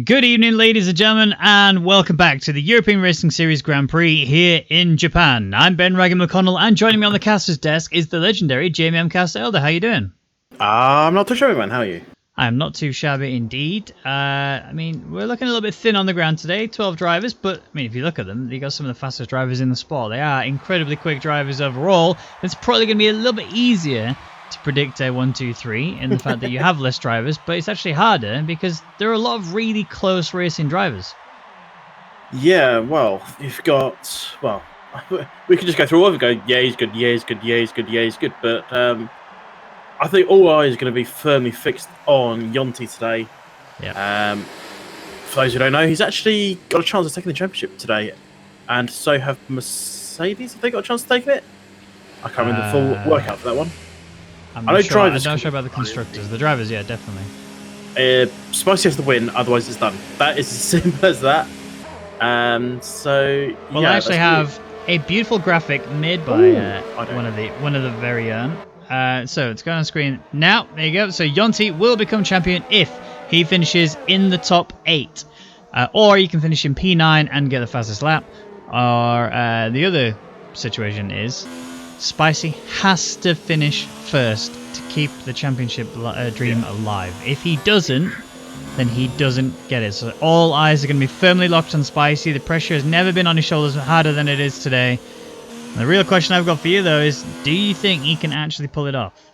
Good evening, ladies and gentlemen, and welcome back to the European Racing Series Grand Prix here in Japan. I'm Ben Ragan McConnell, and joining me on the caster's desk is the legendary Jamie M. Caster Elder. How you doing? I'm not too sure, man. How are you? I'm not too shabby indeed. I mean, we're looking a little bit thin on the ground today, 12 drivers, but I mean, if you look at them, you got some of the fastest drivers in the sport. They are incredibly quick drivers overall. It's probably going to be a little bit easier to predict a 1, 2, 3 in the fact that you have less drivers, but it's actually harder because there are a lot of really close racing drivers. Yeah, well, you've got, well, we could just go through all of it and go, yeah, he's good, yeah, he's good, yeah, he's good, yeah, he's good, but I think all eyes are going to be firmly fixed on Yonti today. Yeah. For those who don't know, he's actually got a chance of taking the championship today, and so have Mercedes. Have they got a chance of taking it? I can't remember the full workout for that one. I'm not sure about the constructors. The drivers, yeah, definitely. Spicy has to win, otherwise it's done. That is as simple as that. Well, I actually have a beautiful graphic made by one of the very own. So it's going on screen now. There you go. So Yonti will become champion if he finishes in the top 8, or you can finish in P9 and get the fastest lap. Or the other situation is Spicy has to finish first to keep the championship dream alive. If he doesn't, then he doesn't get it. So all eyes are going to be firmly locked on Spicy. The pressure has never been on his shoulders harder than it is today. And the real question I've got for you, though, is do you think he can actually pull it off?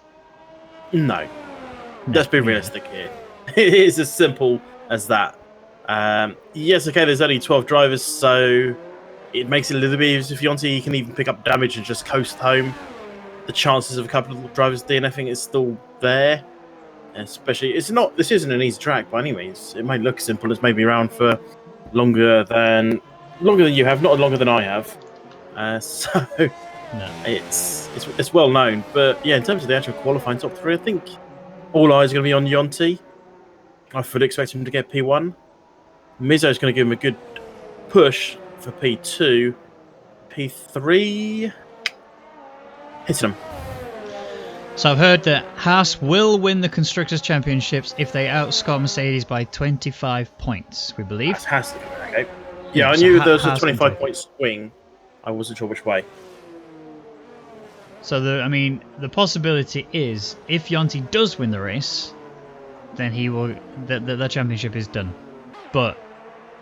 No. Let's be realistic here. It is as simple as that. Yes, okay, there's only 12 drivers, so it makes it a little bit easier if Yonti can even pick up damage and just coast home. The chances of a couple of drivers DNFing is still there. Especially, this isn't an easy track by any means. It might look simple. It's maybe around for longer than you have, not longer than I have. No. It's well known. But yeah, in terms of the actual qualifying top 3, I think all eyes are going to be on Yonti. I fully expect him to get P1. Mizo's going to give him a good push for P2. P3, hitting him. So I've heard that Haas will win the Constructors' Championships if they outscore Mercedes by 25 points, we believe. That has to be okay. Yeah, I knew there was a 25-point swing. I wasn't sure which way. So, the possibility is, if Yonti does win the race, then he will. The championship is done. But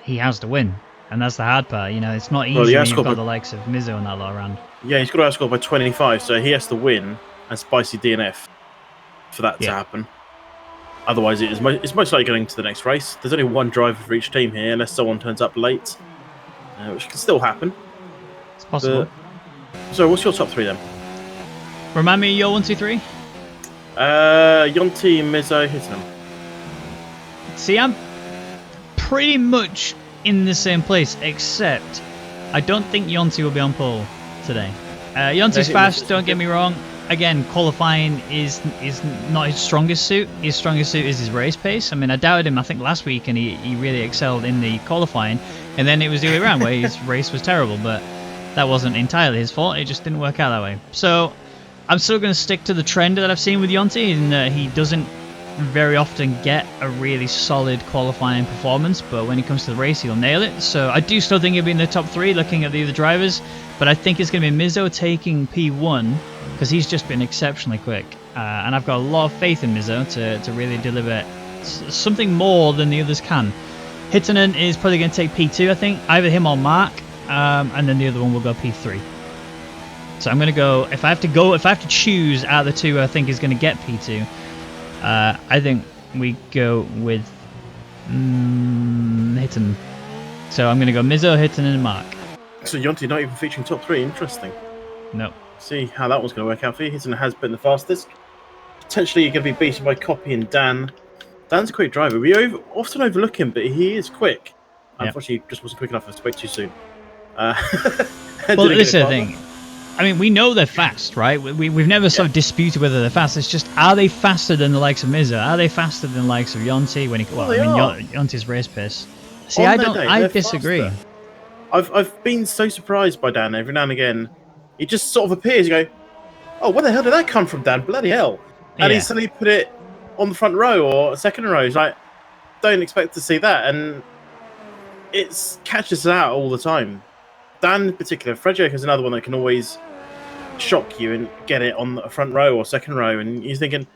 he has to win, and that's the hard part. You know, it's not easy when you've got the likes of Mizo and that lot around. Yeah, he's got to outscore by 25, so he has to win and Spicy DNF for that to happen. Otherwise, it's most likely going to the next race. There's only one driver for each team here, unless someone turns up late, which can still happen. It's possible. So, what's your top 3 then? Remind me your 1, 2, 3. Yonti, Mizo, hitting him. See, I'm pretty much in the same place, except I don't think Yonti will be on pole today. Yonti's fast, don't get me wrong. Again, qualifying is not his strongest suit. His strongest suit is his race pace. I mean, I doubted him, I think, last week, and he really excelled in the qualifying. And then it was the other way around, where his race was terrible. But that wasn't entirely his fault. It just didn't work out that way. So I'm still going to stick to the trend that I've seen with Yonti, in that he doesn't very often get a really solid qualifying performance, but when it comes to the race, he'll nail it. So I do still think he'll be in the top 3 looking at the other drivers, but I think it's going to be Mizo taking P1 because he's just been exceptionally quick, and I've got a lot of faith in Mizo to really deliver something more than the others can. Hittinen is probably going to take P2, I think, either him or Mark, and then the other one will go P3. So I'm going to go, if I have to choose out of the two I think is going to get P2, I think we go with Hittinen. So I'm going to go Mizo, Hittinen, and Mark. So Yonti not even featuring top 3. Interesting. No. See how that one's going to work out for you. Hittinen has been the fastest. Potentially you're going to be beaten by Copy and Dan. Dan's a quick driver. We often overlook him, but he is quick. Unfortunately, he just wasn't quick enough to wait too soon. Well, this is the thing. I mean, we know they're fast, right? We've never sort of disputed whether they're fast. It's just, are they faster than the likes of Mizo? Are they faster than the likes of Yonti? Yonti's race pace. See, I disagree. Faster. I've been so surprised by Dan every now and again. He just sort of appears. You go, oh, where the hell did that come from, Dan? Bloody hell! And he suddenly put it on the front row or second row. He's like, don't expect to see that, and it catches us out all the time. Dan in particular, Frederick is another one that can always shock you and get it on the front row or second row, and you're thinking,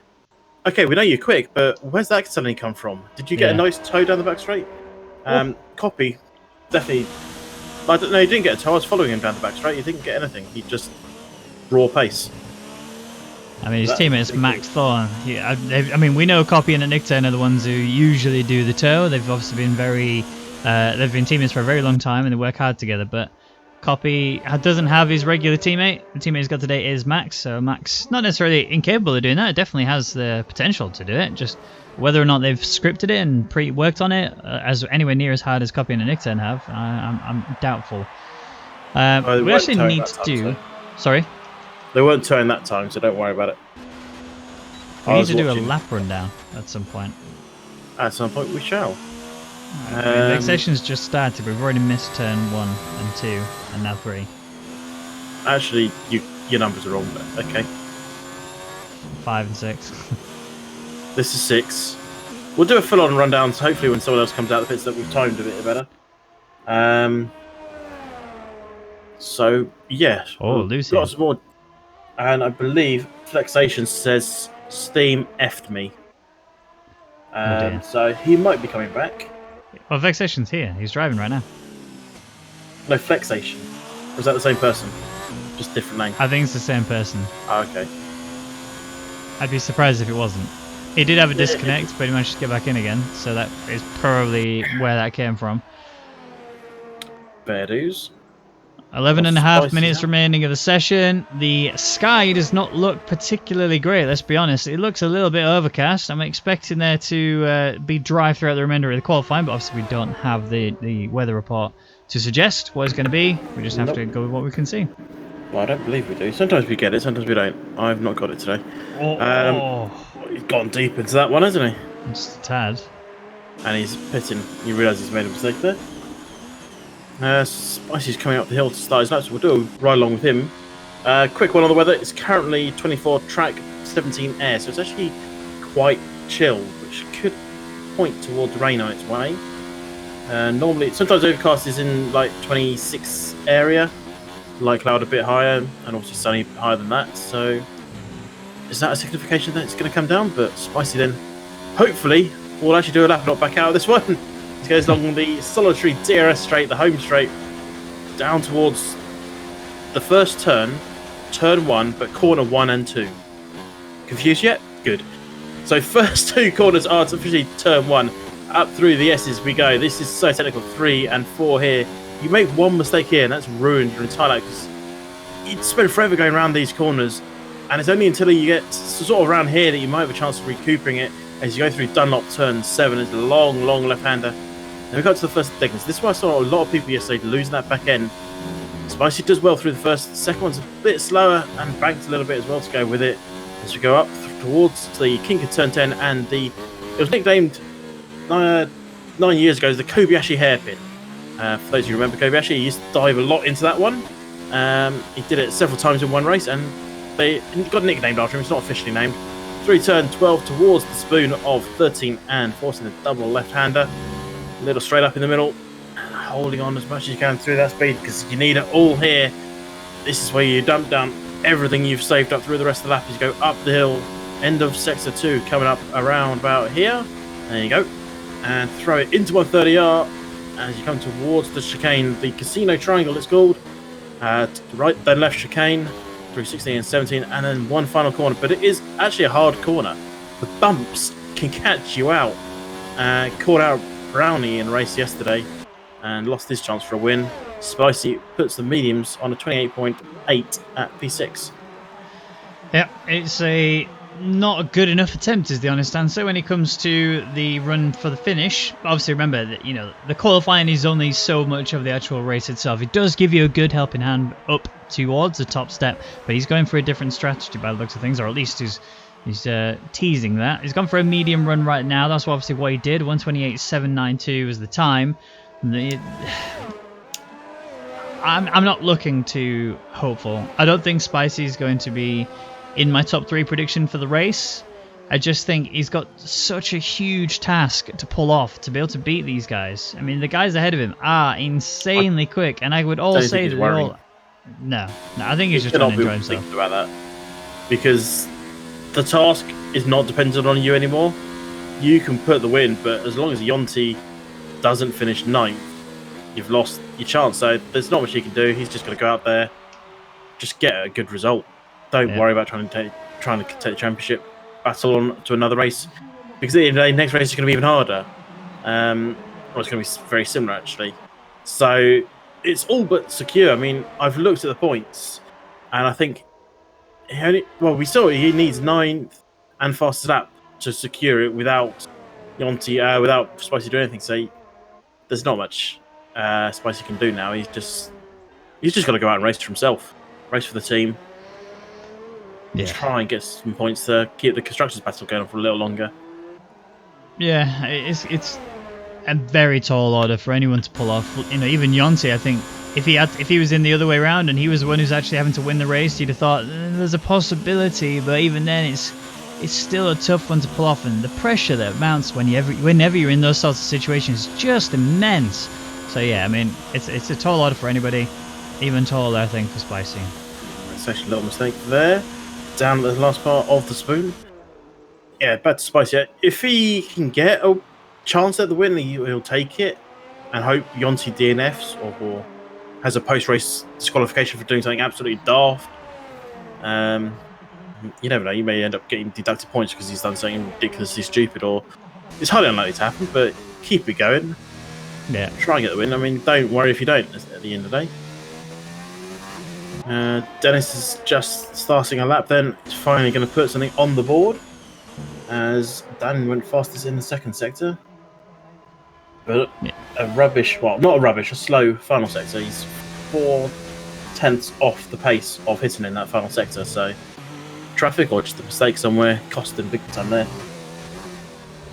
okay, we know you're quick, but where's that suddenly come from? Did you get a nice toe down the back straight? Copy, definitely. I don't know, he didn't get a toe. I was following him down the back straight. He didn't get anything. He just raw pace. I mean, his teammates Max Thorne. I mean, we know Copy and Nick Turner are the ones who usually do the toe. They've obviously been they've been teammates for a very long time and they work hard together. But Copy doesn't have his regular teammate. The teammate he's got today is Max. So Max, not necessarily incapable of doing that. It definitely has the potential to do it. Just whether or not they've scripted it and pre-worked on it as anywhere near as hard as Copy and Nick Turner have, I'm doubtful. We actually need to do. Sorry. They weren't turning that time, so don't worry about it. We need to do a lap rundown at some point. At some point we shall. The session's just started, but we've already missed turn 1 and 2, and now 3. Actually, your numbers are wrong, but okay. 5 and 6. This is 6. We'll do a full-on rundown, so hopefully when someone else comes out of the pits that we've timed a bit better. So, yeah. Oh, Lucy. Lots more. And I believe Flexation says Steam effed me. So he might be coming back. Well, Vexation's here. He's driving right now. No, Flexation. Was that the same person? Just different name? I think it's the same person. Oh, okay. I'd be surprised if it wasn't. He did have a disconnect, but he managed to get back in again. So that is probably where that came from. Fair dues. 11.5 minutes remaining of the session. The sky does not look particularly great, let's be honest. It looks a little bit overcast. I'm expecting there to be dry throughout the remainder of the qualifying, but obviously we don't have the weather report to suggest what it's going to be. We just have to go with what we can see. Well, I don't believe we do. Sometimes we get it, sometimes we don't. I've not got it today. He's gone deep into that one, hasn't he? Just a tad. And he's pitting. You realise he's made a mistake there? Spicy's coming up the hill to start his lap, so we'll do a ride along with him. Quick one on the weather. It's currently 24 track, 17 air, so it's actually quite chill, which could point towards rain on its way. Normally, sometimes overcast is in like 26 area, light cloud a bit higher, and obviously sunny higher than that. So, is that a signification that it's going to come down? But Spicy then, hopefully, will actually do a lap and not back out of this one. He goes along the solitary DRS straight, the home straight, down towards the first turn 1, but corner 1 and 2. Confused yet? Good. So first 2 corners are officially turn 1. Up through the S's we go. This is so technical. 3 and 4 here. You make one mistake here, and that's ruined your entire life, because you'd spend forever going around these corners, and it's only until you get sort of around here that you might have a chance of recouping it. As you go through Dunlop turn 7, it's a long left-hander. Then we got to the first thickness. This is why I saw a lot of people yesterday losing that back end. Spicy does well through the first. The second one's a bit slower and banked a little bit as well to go with it. As we go up towards the kink of turn 10, and it was nicknamed 9 years ago as the Kobayashi hairpin. For those of you who remember Kobayashi, he used to dive a lot into that one. He did it several times in one race, and they got nicknamed after him. It's not officially named. Through turn 12 towards the spoon of 13 and forcing the double left-hander. A little straight up in the middle, holding on as much as you can through that speed, because you need it all here. This is where you dump down everything you've saved up through the rest of the lap as you go up the hill. End of sector 2 coming up around about here. There you go. And throw it into 130R as you come towards the chicane, the Casino Triangle it's called. Right, then left chicane through 16 and 17, and then one final corner. But it is actually a hard corner. The bumps can catch you out. Caught out Brownie in race yesterday and lost his chance for a win. Spicy puts the mediums on a 28.8 at P6. Yeah, it's not a good enough attempt is the honest answer when it comes to the run for the finish. Obviously remember that the qualifying is only so much of the actual race itself. It does give you a good helping hand up towards the top step, but he's going for a different strategy by the looks of things, or at least he's teasing that. He's gone for a medium run right now. That's obviously what he did. 128.792 was the time. I'm not looking too hopeful. I don't think Spicy is going to be in my top 3 prediction for the race. I just think he's got such a huge task to pull off to be able to beat these guys. I mean, the guys ahead of him are insanely quick, and I would all don't say think that he's they worrying. all. No, I think he's You just trying cannot to be enjoy himself. thinking about that because the task is not dependent on you anymore. You can put the win, but as long as Yonti doesn't finish 9th, you've lost your chance. So there's not much he can do. He's just going to go out there, just get a good result. Don't worry about trying to take the championship battle on to another race, because the next race is going to be even harder. Or it's going to be very similar actually. So it's all but secure. I mean, I've looked at the points, and I think we saw he needs 9th and fastest lap to secure it without Yonti, without Spicy doing anything. So there's not much Spicy can do now. He's just got to go out and race for himself, race for the team. Yeah. Try and get some points to keep the constructors battle going on for a little longer. Yeah, it's a very tall order for anyone to pull off. You know, even Yonti, I think, if he was in the other way around and he was the one who's actually having to win the race, you'd have thought there's a possibility. But even then, it's still a tough one to pull off, and the pressure that mounts whenever you're in those sorts of situations is just immense. So yeah, I mean, it's a tall order for anybody, even taller, I think, for Spicy. It's actually a little mistake there. Down at the last part of the spoon. Yeah, back to Spicy. If he can get a chance at the win, he'll take it and hope Yonti DNFs or has a post-race disqualification for doing something absolutely daft. You never know. You may end up getting deducted points because he's done something ridiculously stupid, or it's highly unlikely to happen, but keep it going. Yeah. Try and get the win. I mean, don't worry if you don't at the end of the day. Dennis is just starting a lap then. He's finally going to put something on the board as Dan went fastest in the second sector. But a slow final sector. He's 4/10 off the pace of hitting in that final sector. So traffic or just a mistake somewhere cost him big time there.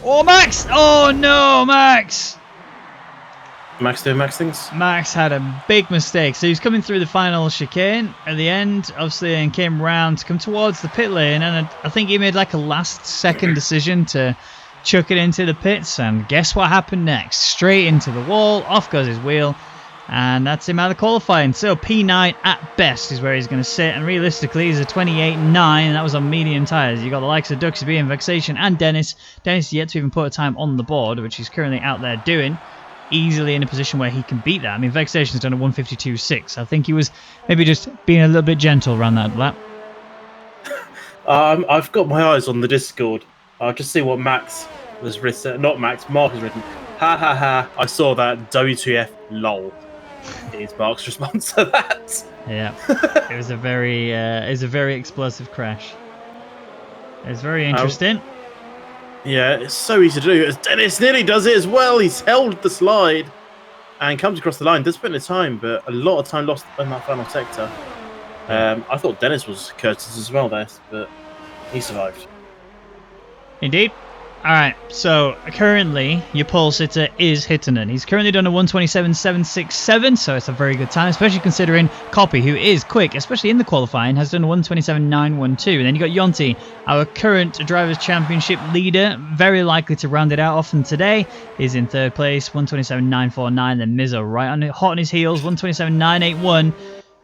Oh, Max! Oh no, Max! Max doing Max things? Max had a big mistake. So he was coming through the final chicane at the end, obviously, and came round to come towards the pit lane. And I think he made like a last-second decision to chuck it into the pits. And guess what happened next? Straight into the wall. Off goes his wheel. And that's him out of qualifying. So P9 at best is where he's going to sit. And realistically, he's a 28.9. And that was on medium tyres. You got the likes of Duxby and Vexation and Dennis. Dennis yet to even put a time on the board, which he's currently out there doing. Easily in a position where he can beat that. I mean, Vexation's done a 152.6. I think he was maybe just being a little bit gentle around that lap. I've got my eyes on the Discord. I'll just see what Max was written. Not Max, Mark has written. Ha ha ha! I saw that. WTF? Lol. Is Mark's response to that? Yeah, it was a very explosive crash. It was very interesting. Yeah, it's so easy to do. As Dennis nearly does it as well. He's held the slide and comes across the line. Does put in the time, but a lot of time lost in that final sector. I thought Dennis was courteous as well there, but he survived. Indeed. All right, so currently your pole sitter is Hittanen. He's currently done a 127.767, so it's a very good time, especially considering Copy, who is quick, especially in the qualifying, has done a 127.912. And then you got Yonti, our current Drivers' Championship leader, very likely to round it out often today. He's in third place, 127.949. Then Mizzo right on hot on his heels, 127.981.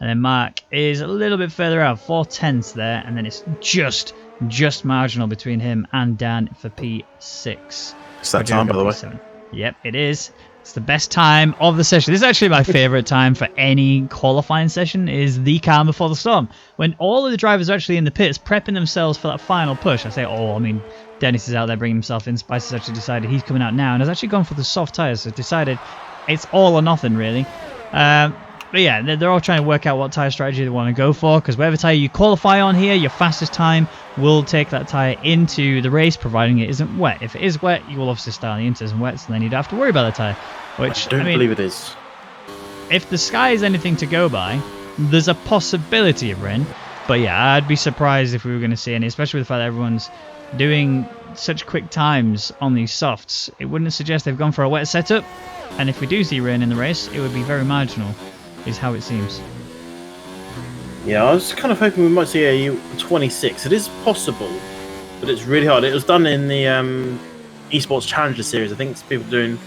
And then Mark is a little bit further out, 4/10 there, and then it's just marginal between him and Dan for P6. It's that time, by the way. Yep, it is. It's the best time of the session. This is actually my favourite time for any qualifying session, is the calm before the storm. When all of the drivers are actually in the pits, prepping themselves for that final push. I say, Dennis is out there bringing himself in. Spice has actually decided he's coming out now and has actually gone for the soft tyres. So decided it's all or nothing, really. But yeah, they're all trying to work out what tyre strategy they want to go for, because whatever tyre you qualify on here, your fastest time will take that tyre into the race, providing it isn't wet. If it is wet, you will obviously start on the inters and wets, and then you don't have to worry about the tyre. Which, I don't believe it is. If the sky is anything to go by, there's a possibility of rain. But yeah, I'd be surprised if we were going to see any, especially with the fact that everyone's doing such quick times on these softs. It wouldn't suggest they've gone for a wet setup, and if we do see rain in the race, it would be very marginal, is how it seems. Yeah, I was kind of hoping we might see a 26. It is possible, but it's really hard. It was done in the Esports Challenger series. I think it's people doing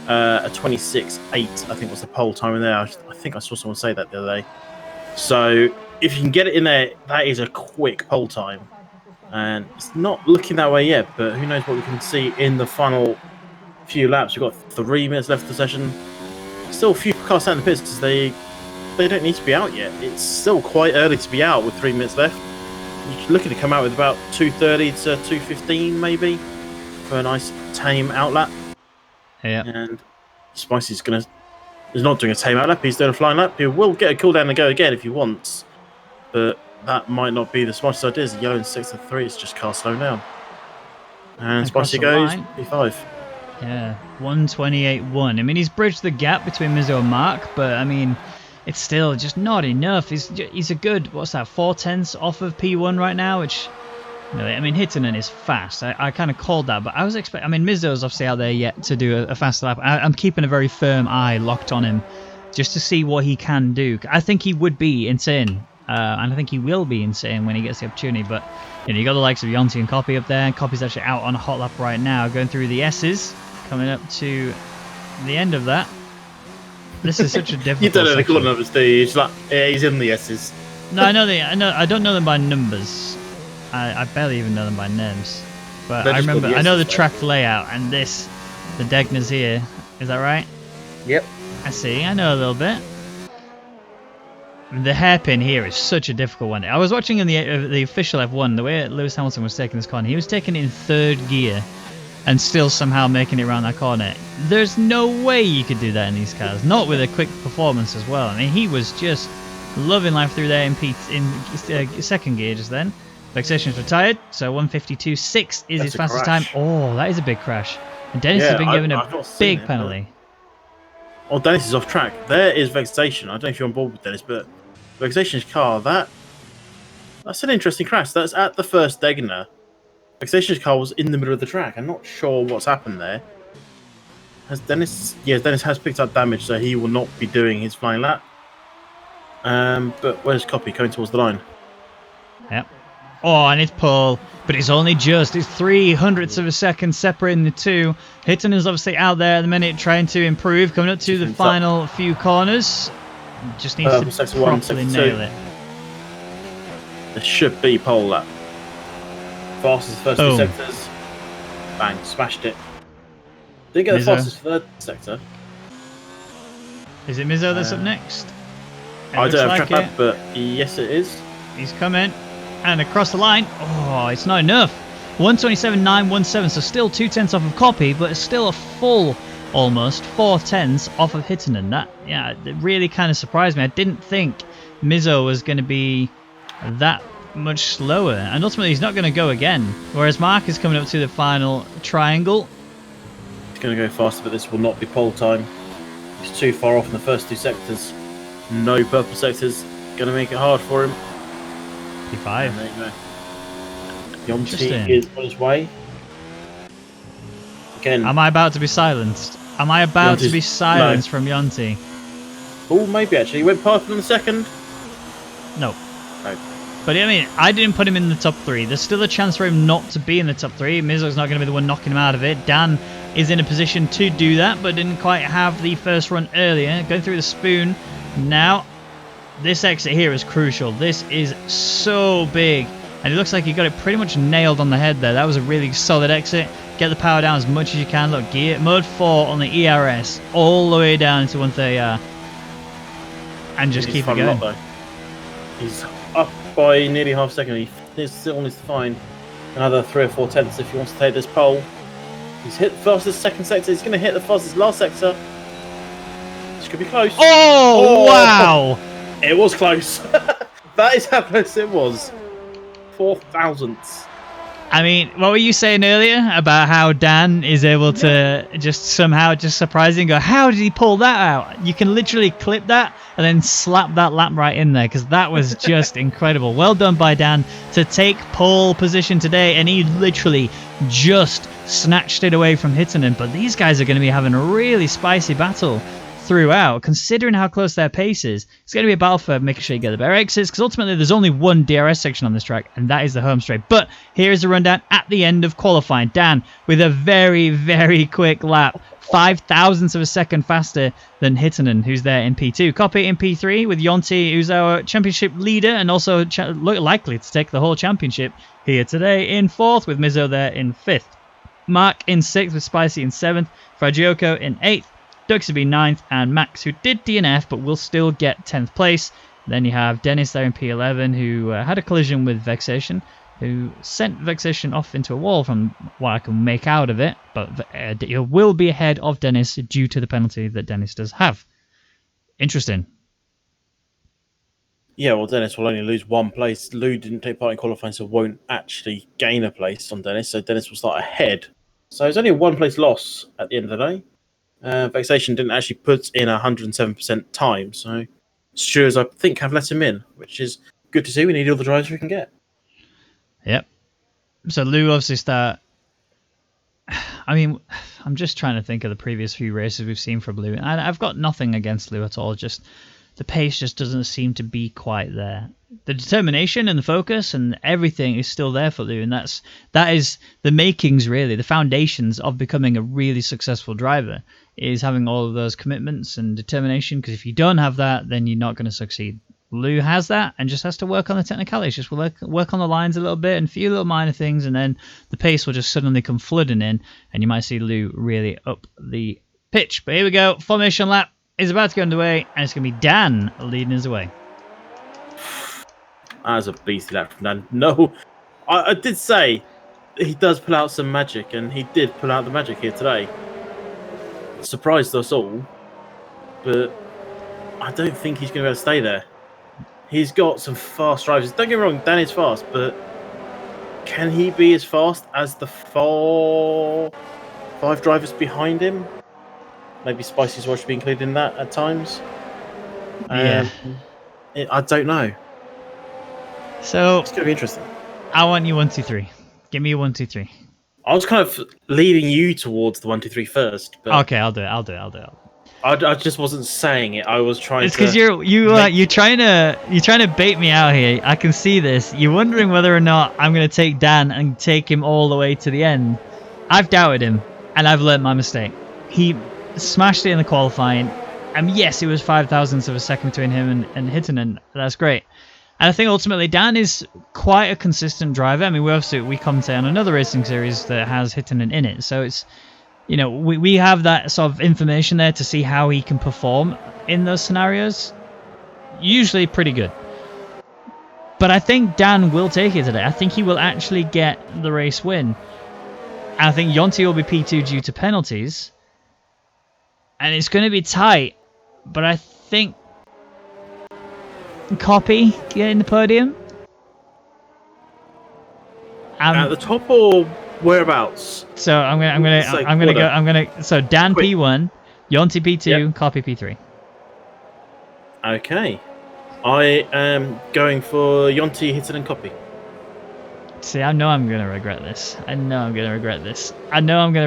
a 26.8. I think was the pole time in there. I think I saw someone say that the other day. So if you can get it in there, that is a quick pole time. And it's not looking that way yet, but who knows what we can see in the final few laps. We've got 3 minutes left of the session. Still a few cars out in the pits because they don't need to be out yet. It's still quite early to be out with 3 minutes left. You're looking to come out with about 2:30 to 2:15 maybe for a nice tame outlap. Yeah. And Spicy's he's not doing a tame outlap, he's doing a flying lap. He will get a cooldown and go again if he wants, but that might not be the smartest idea. The yellow in 6 and 3 is just car slowing down. And Spicy goes P5. Yeah, 128.1. I mean, he's bridged the gap between Mizzo and Mark, but I mean, it's still just not enough. He's a good, what's that, 4/10 off of P1 right now, which, I mean, Hittinen is fast. I kind of called that, but I was expecting, I mean, Mizzo's obviously out there yet to do a fast lap. I'm keeping a very firm eye locked on him just to see what he can do. I think he would be insane, and I think he will be insane when he gets the opportunity, but you got the likes of Yonti and Copy up there, and Copy's actually out on a hot lap right now, going through the S's, coming up to the end of that. This is such a difficult You don't know the section. call numbers, do you? It's like, yeah, he's in the S's. No, I don't know them by numbers. I barely even know them by names. But I remember, I know the track layout, and the Degner's here. Is that right? Yep. I see, I know a little bit. The hairpin here is such a difficult one. I was watching in the official F1, the way Lewis Hamilton was taking this corner, he was taking it in 3rd gear and still somehow making it around that corner. There's no way you could do that in these cars, not with a quick performance as well. I mean, he was just loving life through there in 2nd gear just then. Vexation's retired, so 152.6 is his fastest time. Oh, that is a big crash. And Dennis has been given a big penalty. Oh, Dennis is off track. There is Vexation. I don't know if you're on board with Dennis, but Vexation's car, that's an interesting crash. That's at the first Degner. Vexation's car was in the middle of the track. I'm not sure what's happened there. Has Dennis... Yeah, Dennis has picked up damage, so he will not be doing his flying lap. But where's Copy? Going towards the line. Yep. Oh, and it's Paul, but it's only just. It's 0.03 of a second separating the two. Hitton is obviously out there at the minute trying to improve, coming up to the final few corners. Just needs to properly nail it. There should be pole lap. Fastest first 2 sectors. Bang, smashed it. Didn't get the fastest 3rd sector. Is it Mizzo that's up next? I don't have track map, but yes it is. He's coming. And across the line, oh, it's not enough. 127.917, so still 2/10 off of Copy, but it's still a full, almost 4/10 off of Hittinen. That, yeah, it really kind of surprised me. I didn't think Mizzo was going to be that much slower, and ultimately he's not going to go again. Whereas Mark is coming up to the final triangle. He's going to go faster, but this will not be pole time. He's too far off in the first 2 sectors. No purple sectors. Going to make it hard for him. P5. There you go. Yonti is on his way. Again. Am I about to be silenced? Am I about to be silenced from Yonti? Oh, maybe actually. He went past him in the second. No. No. But I mean, I didn't put him in the top 3. There's still a chance for him not to be in the top 3. Mizzo's not going to be the one knocking him out of it. Dan is in a position to do that, but didn't quite have the first run earlier. Going through the spoon now. This exit here is crucial. This is so big. And it looks like he got it pretty much nailed on the head there. That was a really solid exit. Get the power down as much as you can. Look, gear mode 4 on the ERS. All the way down into 130R. And just keep it going. He's up by nearly half a second. He still needs to find another 3 or 4/10 if he wants to take this pole. He's hit the fastest 2nd sector. He's going to hit the fastest last sector. This could be close. Oh, wow. It was close. That is how close it was. 4,000ths. I mean, what were you saying earlier about how Dan is able to just somehow just surprise you and go, how did he pull that out? You can literally clip that and then slap that lap right in there, because that was just incredible. Well done by Dan to take pole position today, and he literally just snatched it away from Hittinen. But these guys are going to be having a really spicy battle throughout, considering how close their pace is, it's going to be a battle for making sure you get the better exits, because ultimately there's only one DRS section on this track, and that is the home straight. But here is the rundown at the end of qualifying. Dan, with a very, very quick lap, 0.005 of a second faster than Hittinen, who's there in P2. Copy in P3 with Jonty, who's our championship leader and also likely to take the whole championship here today, in 4th, with Mizzo there in 5th. Mark in 6th with Spicy in 7th, Fragioko in 8th, Duxaby 9th, and Max, who did DNF but will still get 10th place. Then you have Dennis there in P11, who had a collision with Vexation, who sent Vexation off into a wall from what I can make out of it, but he will be ahead of Dennis due to the penalty that Dennis does have. Interesting. Yeah, well, Dennis will only lose 1 place. Lou didn't take part in qualifying, so won't actually gain a place on Dennis, so Dennis will start ahead. So it's only a 1 place loss at the end of the day. Vexation didn't actually put in 107% time, so stewards, I think, have let him in, which is good to see. We need all the drivers we can get. Yep. So Lou obviously start. I mean, I'm just trying to think of the previous few races we've seen from Lou, and I've got nothing against Lou at all. Just the pace just doesn't seem to be quite there. The determination and the focus and everything is still there for Lou, and that is the makings, really, the foundations of becoming a really successful driver, is having all of those commitments and determination, because if you don't have that, then you're not going to succeed. Lou has that and just has to work on the technicalities, just work on the lines a little bit and a few little minor things, and then the pace will just suddenly come flooding in, and you might see Lou really up the pitch. But here we go, formation lap is about to go underway, and it's going to be Dan leading us away. That was a beastly lap from Dan. No, I did say he does pull out some magic, and he did pull out the magic here today. Surprised us all, but I don't think he's going to be able to stay there. He's got some fast drivers. Don't get me wrong, Dan is fast, but can he be as fast as the 5 drivers behind him? Maybe Spicy's Watch should be included in that at times. Yeah. I don't know. So It's going to be interesting. I want you 1, 2, 3. Give me a 1, 2, 3. I was kind of leading you towards the 1, 2, 3 first. But Okay, I'll do it. I just wasn't saying it. I was trying. It's because you're trying to bait me out here. I can see this. You're wondering whether or not I'm going to take Dan and take him all the way to the end. I've doubted him, and I've learned my mistake. He smashed it in the qualifying, and yes, it was 0.005 of a second between him and Hittinen. That's great. And I think ultimately Dan is quite a consistent driver. I mean, we commentate on another racing series that has Hittinen in it, so it's, you know, we have that sort of information there to see how he can perform in those scenarios. Usually pretty good. But I think Dan will take it today. I think he will actually get the race win. And I think Jonty will be P2 due to penalties. And it's going to be tight. But I think Copy getting the podium. At the top or whereabouts? So I'm gonna go. So Dan P1, Jonty P2, yep. Copy P3. Okay, I am going for Jonty, Hittinen, and Copy. See, I know I'm gonna regret this. I know I'm gonna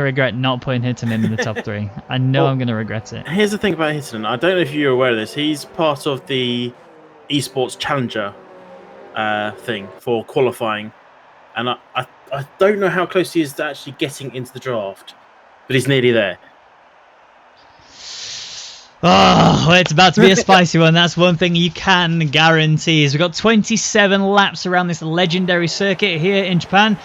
regret not putting Hittinen in the top 3. I know I'm gonna regret it. Here's the thing about Hittinen. I don't know if you're aware of this. He's part of the esports challenger thing for qualifying, and I don't know how close he is to actually getting into the draft, but he's nearly there. Oh, it's about to be a spicy one. That's one thing you can guarantee. We've got 27 laps around this legendary circuit here in Japan.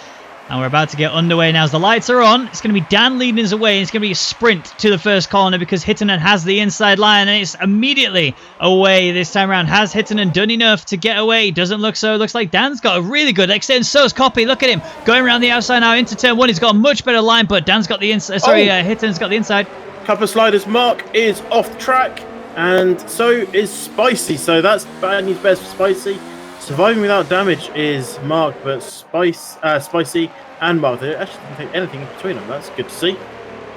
And we're about to get underway now as the lights are on. It's going to be Dan leading us away. And it's going to be a sprint to the first corner because Hittinen has the inside line. And it's immediately away this time around. Has Hittinen done enough to get away? Doesn't look so. Looks like Dan's got a really good extend. So's Copy. Look at him going around the outside now into turn 1. He's got a much better line, but Dan's got the inside. Hittenen's got the inside. Couple of sliders. Mark is off the track. And so is Spicy. So that's bad news best for Spicy. Surviving without damage is Mark, but Spicy and Mark, they actually didn't take anything in between them. That's good to see.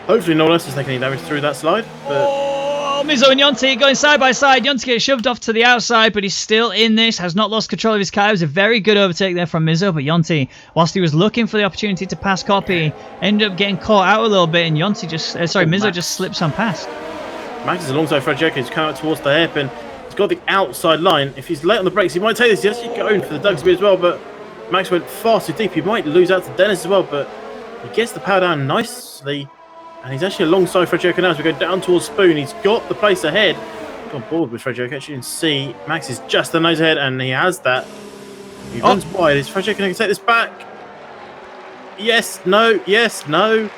Hopefully no one else has taken any damage through that slide. But Mizzo and Jonty going side by side. Jonty gets shoved off to the outside, but he's still in this, has not lost control of his car. It was a very good overtake there from Mizzo, but Jonty, whilst he was looking for the opportunity to pass Copy, ended up getting caught out a little bit, and Jonty Mizzo just slips on past. Max is alongside Fragile. He's coming out towards the hairpin. He's got the outside line. If he's late on the brakes, he might take this. He's actually going for the Dugsby as well, but Max went far too deep. He might lose out to Dennis as well, but he gets the power down nicely. And he's actually alongside Fragile now as we go down towards Spoon. He's got the place ahead. On board with Fragile. As you can see, Max is just a nose ahead, and he has that. He runs wide. Is Fragile going to take this back? Yes, no, yes, no.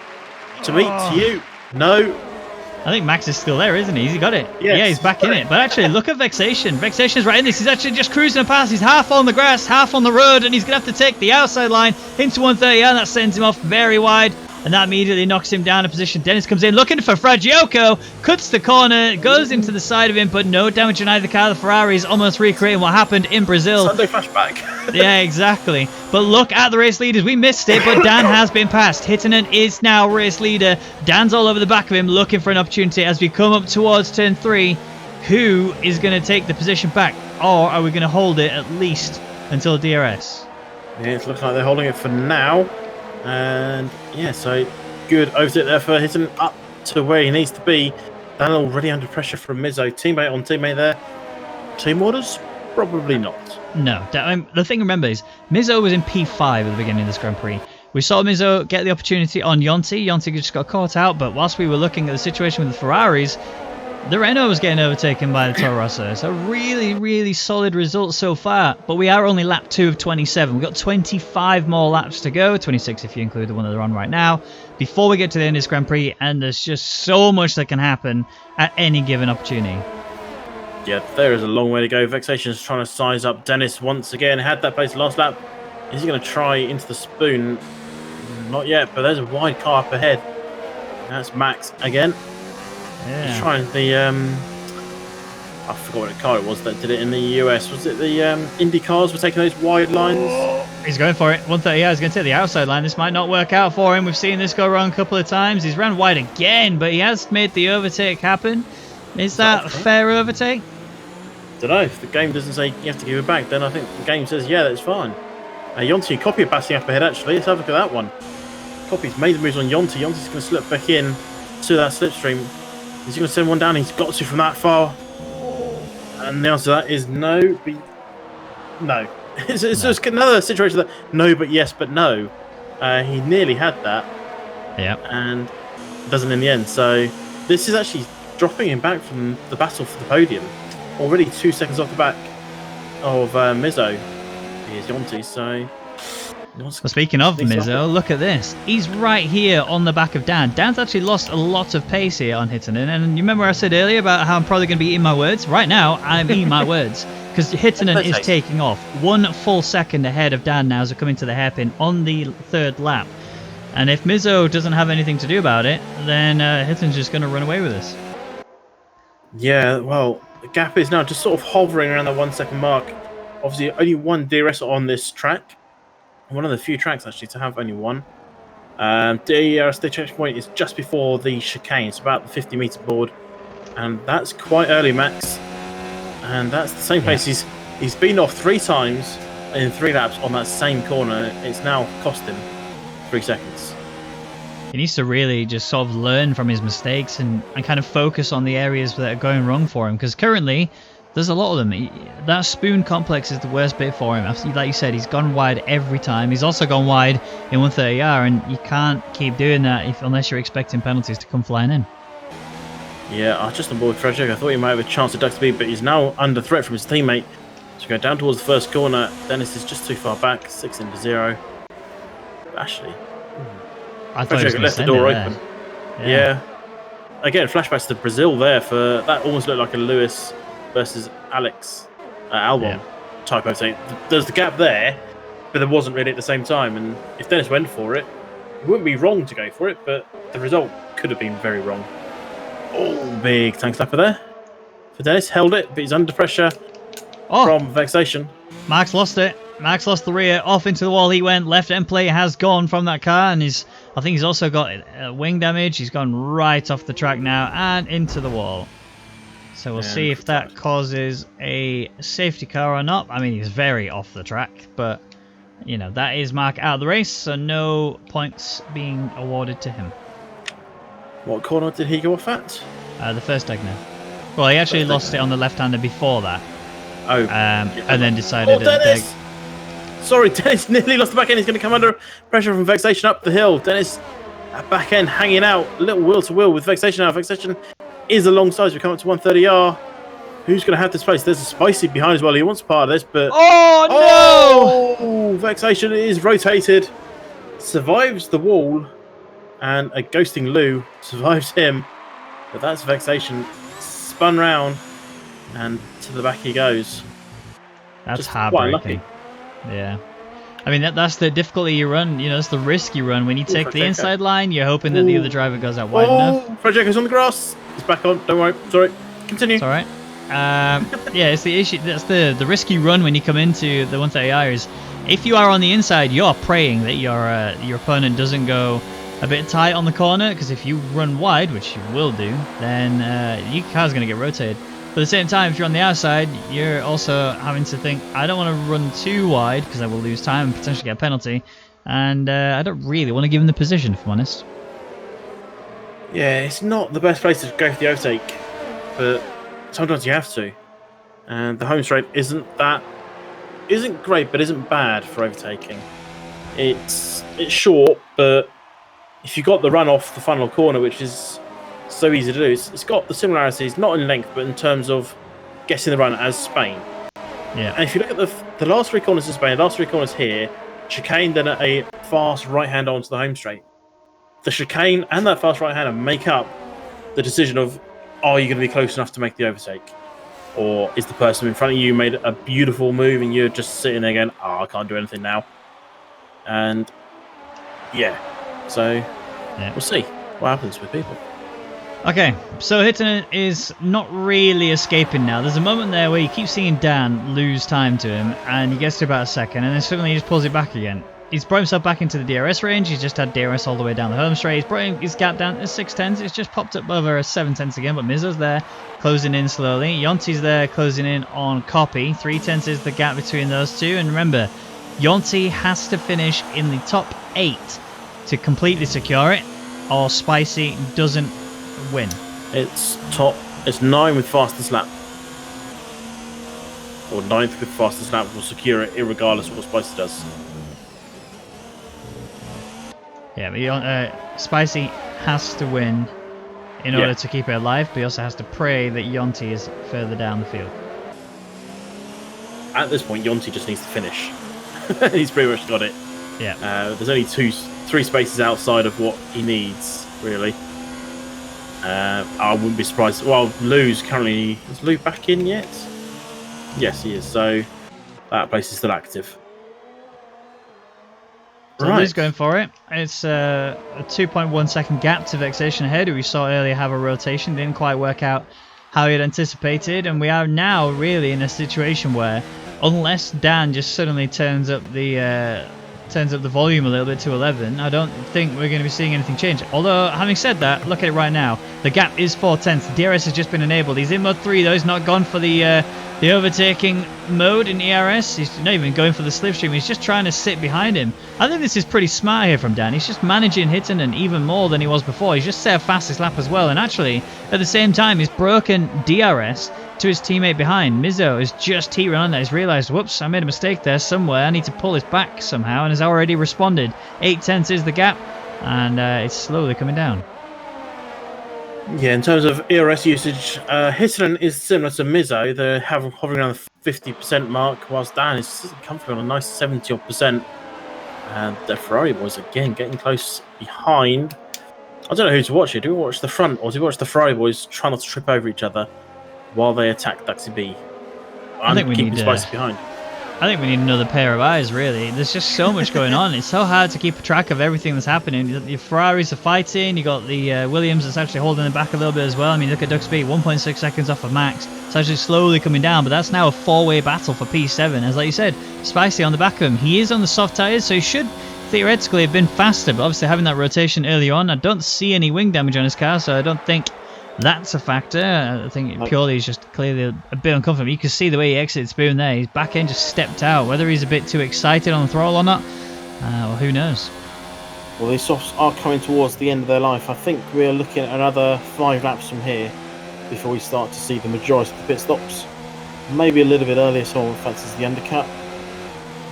To me, to you, no. I think Max is still there, isn't he? He's got it. Yes. Yeah, he's back in it. But actually, look at Vexation. Vexation's right in this. He's actually just cruising past. He's half on the grass, half on the road, and he's going to have to take the outside line into 130, and that sends him off very wide. And that immediately knocks him down a position. Dennis comes in looking for Fragioco, cuts the corner, goes into the side of him, but no damage on either car. The Ferrari is almost recreating what happened in Brazil. Sunday flashback. Yeah, exactly. But look at the race leaders. We missed it, but Dan has been passed. Hittinen is now race leader. Dan's all over the back of him, looking for an opportunity as we come up towards turn 3. Who is going to take the position back? Or are we going to hold it at least until DRS? Yeah, it looks like they're holding it for now. And yeah, so good overtake there for hitting up to where he needs to be. Dan already under pressure from Mizzo. Teammate on teammate there. Team orders? Probably not. No. The thing to remember is Mizzo was in P5 at the beginning of this Grand Prix. We saw Mizzo get the opportunity on Yonti. Yonti just got caught out, but whilst we were looking at the situation with the Ferraris, the Renault was getting overtaken by the Toro Rosso. So really, really solid results so far. But we are only lap 2 of 27. We've got 25 more laps to go. 26 if you include the one that they're on right now. Before we get to the end of this Grand Prix. And there's just so much that can happen at any given opportunity. Yeah, there is a long way to go. Vexation's trying to size up Dennis once again. Had that place last lap. Is he going to try into the Spoon? Not yet, but there's a wide car up ahead. That's Max again. Yeah. He's trying the I forgot what car it was that did it in the US. Was it the Indy cars were taking those wide lines? He's going for it. 130. Yeah, he's going to take the outside line. This might not work out for him. We've seen this go wrong a couple of times. He's ran wide again, but he has made the overtake happen. Is that a fair overtake? Don't know. If the game doesn't say you have to give it back, then I think the game says yeah, that's fine. Yonti, Copy passing up ahead actually. Let's have a look at that one. Copy's made the moves on Yonti. Yonti's going to slip back in to that slipstream. Is he going to send one down? He's got to from that far. And the answer to that is no. No. It's just another situation that no, but yes, but no. He nearly had that. Yep. And doesn't in the end. So this is actually dropping him back from the battle for the podium. Already 2 seconds off the back of Mizzo. Here's Yonti, so... Well, speaking of Mizzo, look at this. He's right here on the back of Dan. Dan's actually lost a lot of pace here on Hittinen. And you remember I said earlier about how I'm probably going to be eating my words? Right now, I'm eating my words. Because Hittinen is taking off. 1 full second ahead of Dan now as we're coming to the hairpin on the 3rd lap. And if Mizzo doesn't have anything to do about it, then Hittinen's just going to run away with this. Yeah, well, the gap is now just sort of hovering around that 1 second mark. Obviously, only one DRS on this track. One of the few tracks, actually, to have only one. DRS, the checkpoint is just before the chicane. It's about the 50-meter board. And that's quite early, Max. And that's the same pace. He's been off 3 times in 3 laps on that same corner. It's now cost him 3 seconds. He needs to really just sort of learn from his mistakes and kind of focus on the areas that are going wrong for him. Because currently, there's a lot of them. That Spoon complex is the worst bit for him. Like you said, he's gone wide every time. He's also gone wide in 130R, and you can't keep doing that unless you're expecting penalties to come flying in. Yeah, I was just on board with Frederick. I thought he might have a chance to duck speed, but he's now under threat from his teammate. So go down towards the first corner. Dennis is just too far back, 6 into 0. Ashley. I thought he was left the door open. Yeah. Again, flashbacks to Brazil there for that almost looked like a Lewis versus Alex Albon type of thing. There's the gap there, but there wasn't really at the same time. And if Dennis went for it, it wouldn't be wrong to go for it, but the result could have been very wrong. Oh, big tank slapper there for Dennis. Held it, but he's under pressure from Vexation. Max lost it. Max lost the rear. Off into the wall he went. Left end plate has gone from that car, and I think he's also got wing damage. He's gone right off the track now and into the wall. So we'll see if that causes a safety car or not. I mean, he's very off the track, but, you know, that is Mark out of the race, so no points being awarded to him. What corner did he go off at? The first Egner. Well, he actually lost it on the left-hander before that. Oh. And then decided Oh, Dennis! Sorry, Dennis nearly lost the back end. He's going to come under pressure from Vexation up the hill. Dennis, that back end hanging out, a little wheel to wheel with Vexation now. Vexation is alongside. We come up to 130R. Who's going to have this place? There's a Spicy behind as well. He wants part of this, but... Oh, no! Oh, Vexation is rotated. Survives the wall. And a Ghosting Lou survives him. But that's Vexation. Spun round. And to the back he goes. That's just heartbreaking. Yeah. I mean, that's the difficulty you run. You know, it's the risk you run. When you take the inside line, you're hoping that the other driver goes out wide enough. Francesco's on the grass. He's back on. Don't worry. Sorry. Continue. It's all right. Yeah, it's the issue. That's the risk you run when you come into the 130R is if you are on the inside, you're praying that your opponent doesn't go a bit tight on the corner, because if you run wide, which you will do, then your car's going to get rotated. But at the same time, if you're on the outside, you're also having to think, I don't want to run too wide because I will lose time and potentially get a penalty. And I don't really want to give him the position, if I'm honest. Yeah, it's not the best place to go for the overtake, but sometimes you have to. And the home straight isn't great, but isn't bad for overtaking. It's short, but if you got the run off the final corner, which is so easy to do, it's got the similarities, not in length, but in terms of getting the run as Spain. Yeah. And if you look at the last three corners of Spain, the last three corners here, chicane, then a fast right-hander onto the home straight. The chicane and that fast right-hander make up the decision of, are you going to be close enough to make the overtake? Or is the person in front of you made a beautiful move and you're just sitting there going, oh, I can't do anything now. And yeah, so we'll see what happens with people. Okay, so Hittinen is not really escaping now. There's a moment there where you keep seeing Dan lose time to him, and he gets to about a second, and then suddenly he just pulls it back again. He's brought himself back into the DRS range. He's just had DRS all the way down the home straight. He's brought his gap down to 6/10. It's just popped up over 7/10 again, but Mizzo's there, closing in slowly. Yonti's there, closing in on Copy. 3/10 is the gap between those two, and remember, Yonti has to finish in the top 8 to completely secure it, or Spicy doesn't win. It's 9 with fastest lap. Or 9th with fastest lap will secure it, irregardless of what Spicy does. Yeah, but Spicy has to win in order to keep it alive, but he also has to pray that Yonti is further down the field. At this point, Yonti just needs to finish. He's pretty much got it. Yeah. There's only 3 spaces outside of what he needs, really. I wouldn't be surprised. Well, Lou's currently... Is Lou back in yet? Yes, he is. So that place is still active. So Lou's going for it. It's a 2.1 second gap to Vexation ahead, who we saw earlier have a rotation. Didn't quite work out how he had anticipated. And we are now really in a situation where, unless Dan just suddenly turns up the volume a little bit to 11, I don't think we're going to be seeing anything change. Although, having said that, look at it right now. The gap is 4/10. DRS has just been enabled. He's in mode 3 though. He's not gone for the overtaking mode in ERS. He's not even going for the slipstream. He's just trying to sit behind him. I think this is pretty smart here from Dan. He's just managing Hittinen even more than he was before. He's just set a fastest lap as well. And actually, at the same time, he's broken DRS to his teammate behind. Mizzo is just heat on that. He's realised, whoops, I made a mistake there somewhere. I need to pull this back somehow, and has already responded. 8/10 is the gap, and it's slowly coming down. Yeah, in terms of ERS usage, Hittinen is similar to Mizzo. They're hovering around the 50% mark, whilst Dan is comfortably on a nice 70%. And the Ferrari boys, again, getting close behind. I don't know who to watch here. Do we watch the front, or do we watch the Ferrari boys try not to trip over each other while they attack Daxi B? I think we need Spicy behind. I think we need another pair of eyes, really. There's just so much going on. It's so hard to keep track of everything that's happening. The Ferraris are fighting. You got the Williams that's actually holding it back a little bit as well. I mean, look at Duck Speed, 1.6 seconds off of Max. It's actually slowly coming down, but that's now a 4-way battle for P7. As like you said, Spicy on the back of him. He is on the soft tyres, so he should theoretically have been faster, but obviously having that rotation early on, I don't see any wing damage on his car, so I don't think that's a factor. I think purely he's just clearly a bit uncomfortable. You can see the way he exited Spoon there. His back end just stepped out. Whether he's a bit too excited on the throttle or not, well, who knows? Well, these softs are coming towards the end of their life. I think we're looking at another 5 laps from here. before we start to see the majority of the pit stops. Maybe a little bit earlier, so fancies the undercut.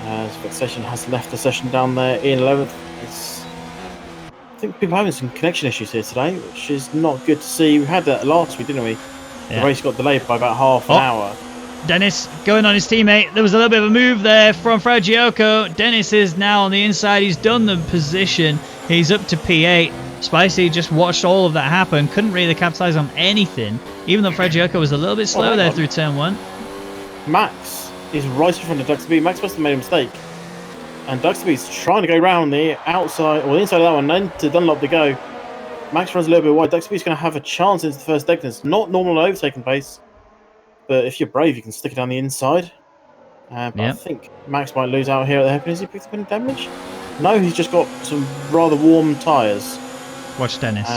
As Vexation has left the session down there in 11th. I think people are having some connection issues here today, which is not good to see. We had that last week, didn't we? Yeah. The race got delayed by about half an hour. Dennis going on his teammate. There was a little bit of a move there from Fragioko. Dennis is now on the inside. He's done the position. He's up to P8. Spicy just watched all of that happen. Couldn't really capitalize on anything, even though Fragioko was a little bit slow there through turn 1. Max is right in front of Duxby. Max must have made a mistake. And Duxby's trying to go round the outside, or the inside of that one, then to Dunlop to go. Max runs a little bit wide. Duxby's going to have a chance into the first Degness. Not normal overtaking pace. But if you're brave, you can stick it down the inside. But I think Max might lose out here at the hairpin. Has he picked up any damage? No, he's just got some rather warm tyres. Watch Dennis.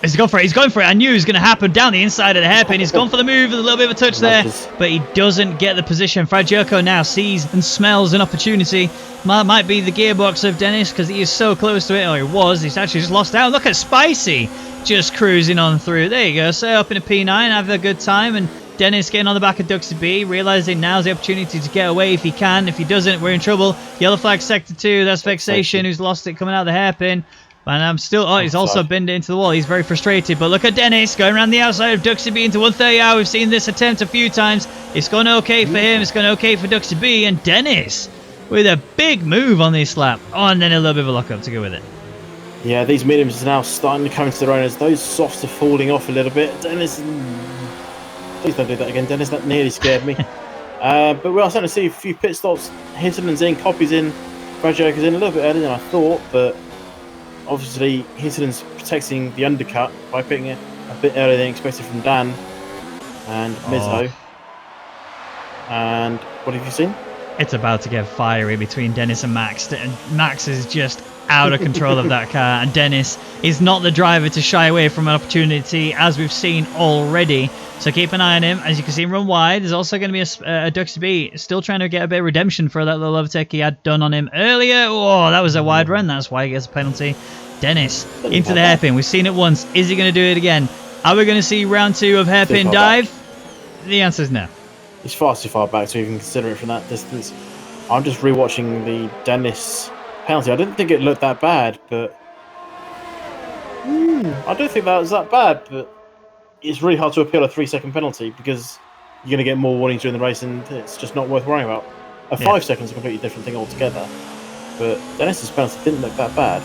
He's going for it. He's going for it. I knew it was going to happen down the inside of the hairpin. He's gone for the move with a little bit of a touch there, but he doesn't get the position. Fragioko now sees and smells an opportunity. Might be the gearbox of Dennis because he is so close to it. Or he was. He's actually just lost out. Look at Spicy just cruising on through. There you go. Stay up in a P9, have a good time, and Dennis getting on the back of Duxy B, realizing now's the opportunity to get away if he can. If he doesn't, we're in trouble. Yellow flag sector 2. That's Vexation who's lost it coming out of the hairpin. And I'm still... Oh, he's also binned it into the wall. He's very frustrated. But look at Dennis going around the outside of Duxy B into 130R. We've seen this attempt a few times. It's gone okay for him. It's gone okay for Duxy B. And Dennis with a big move on this lap. Oh, and then a little bit of a lockup to go with it. Yeah, these mediums are now starting to come into their own as those softs are falling off a little bit. Dennis... Please don't do that again, Dennis. That nearly scared me. But we are starting to see a few pit stops. Hinterland's in, Copy's in, Fragioko's in a little bit earlier than I thought, but obviously Hinterland's protecting the undercut by picking it a bit earlier than expected from Dan and Mizzo. And what have you seen? It's about to get fiery between Dennis and Max. Max is just out of control of that car, and Dennis is not the driver to shy away from an opportunity, as we've seen already. So keep an eye on him. As you can see him run wide. There's also going to be a Duxy B still trying to get a bit of redemption for that little overtake he had done on him earlier. Oh, that was a wide run. That's why he gets a penalty. Dennis into the hairpin. We've seen it once. Is he going to do it again? Are we going to see round 2 of hairpin dive? The answer is no. He's far too far back to even consider it from that distance. I'm just rewatching the Dennis penalty. I didn't think it looked that bad, but I don't think that was that bad. But it's really hard to appeal a 3-second penalty because you're going to get more warnings during the race, and it's just not worth worrying about. 5 seconds is a completely different thing altogether. But Dennis's penalty didn't look that bad.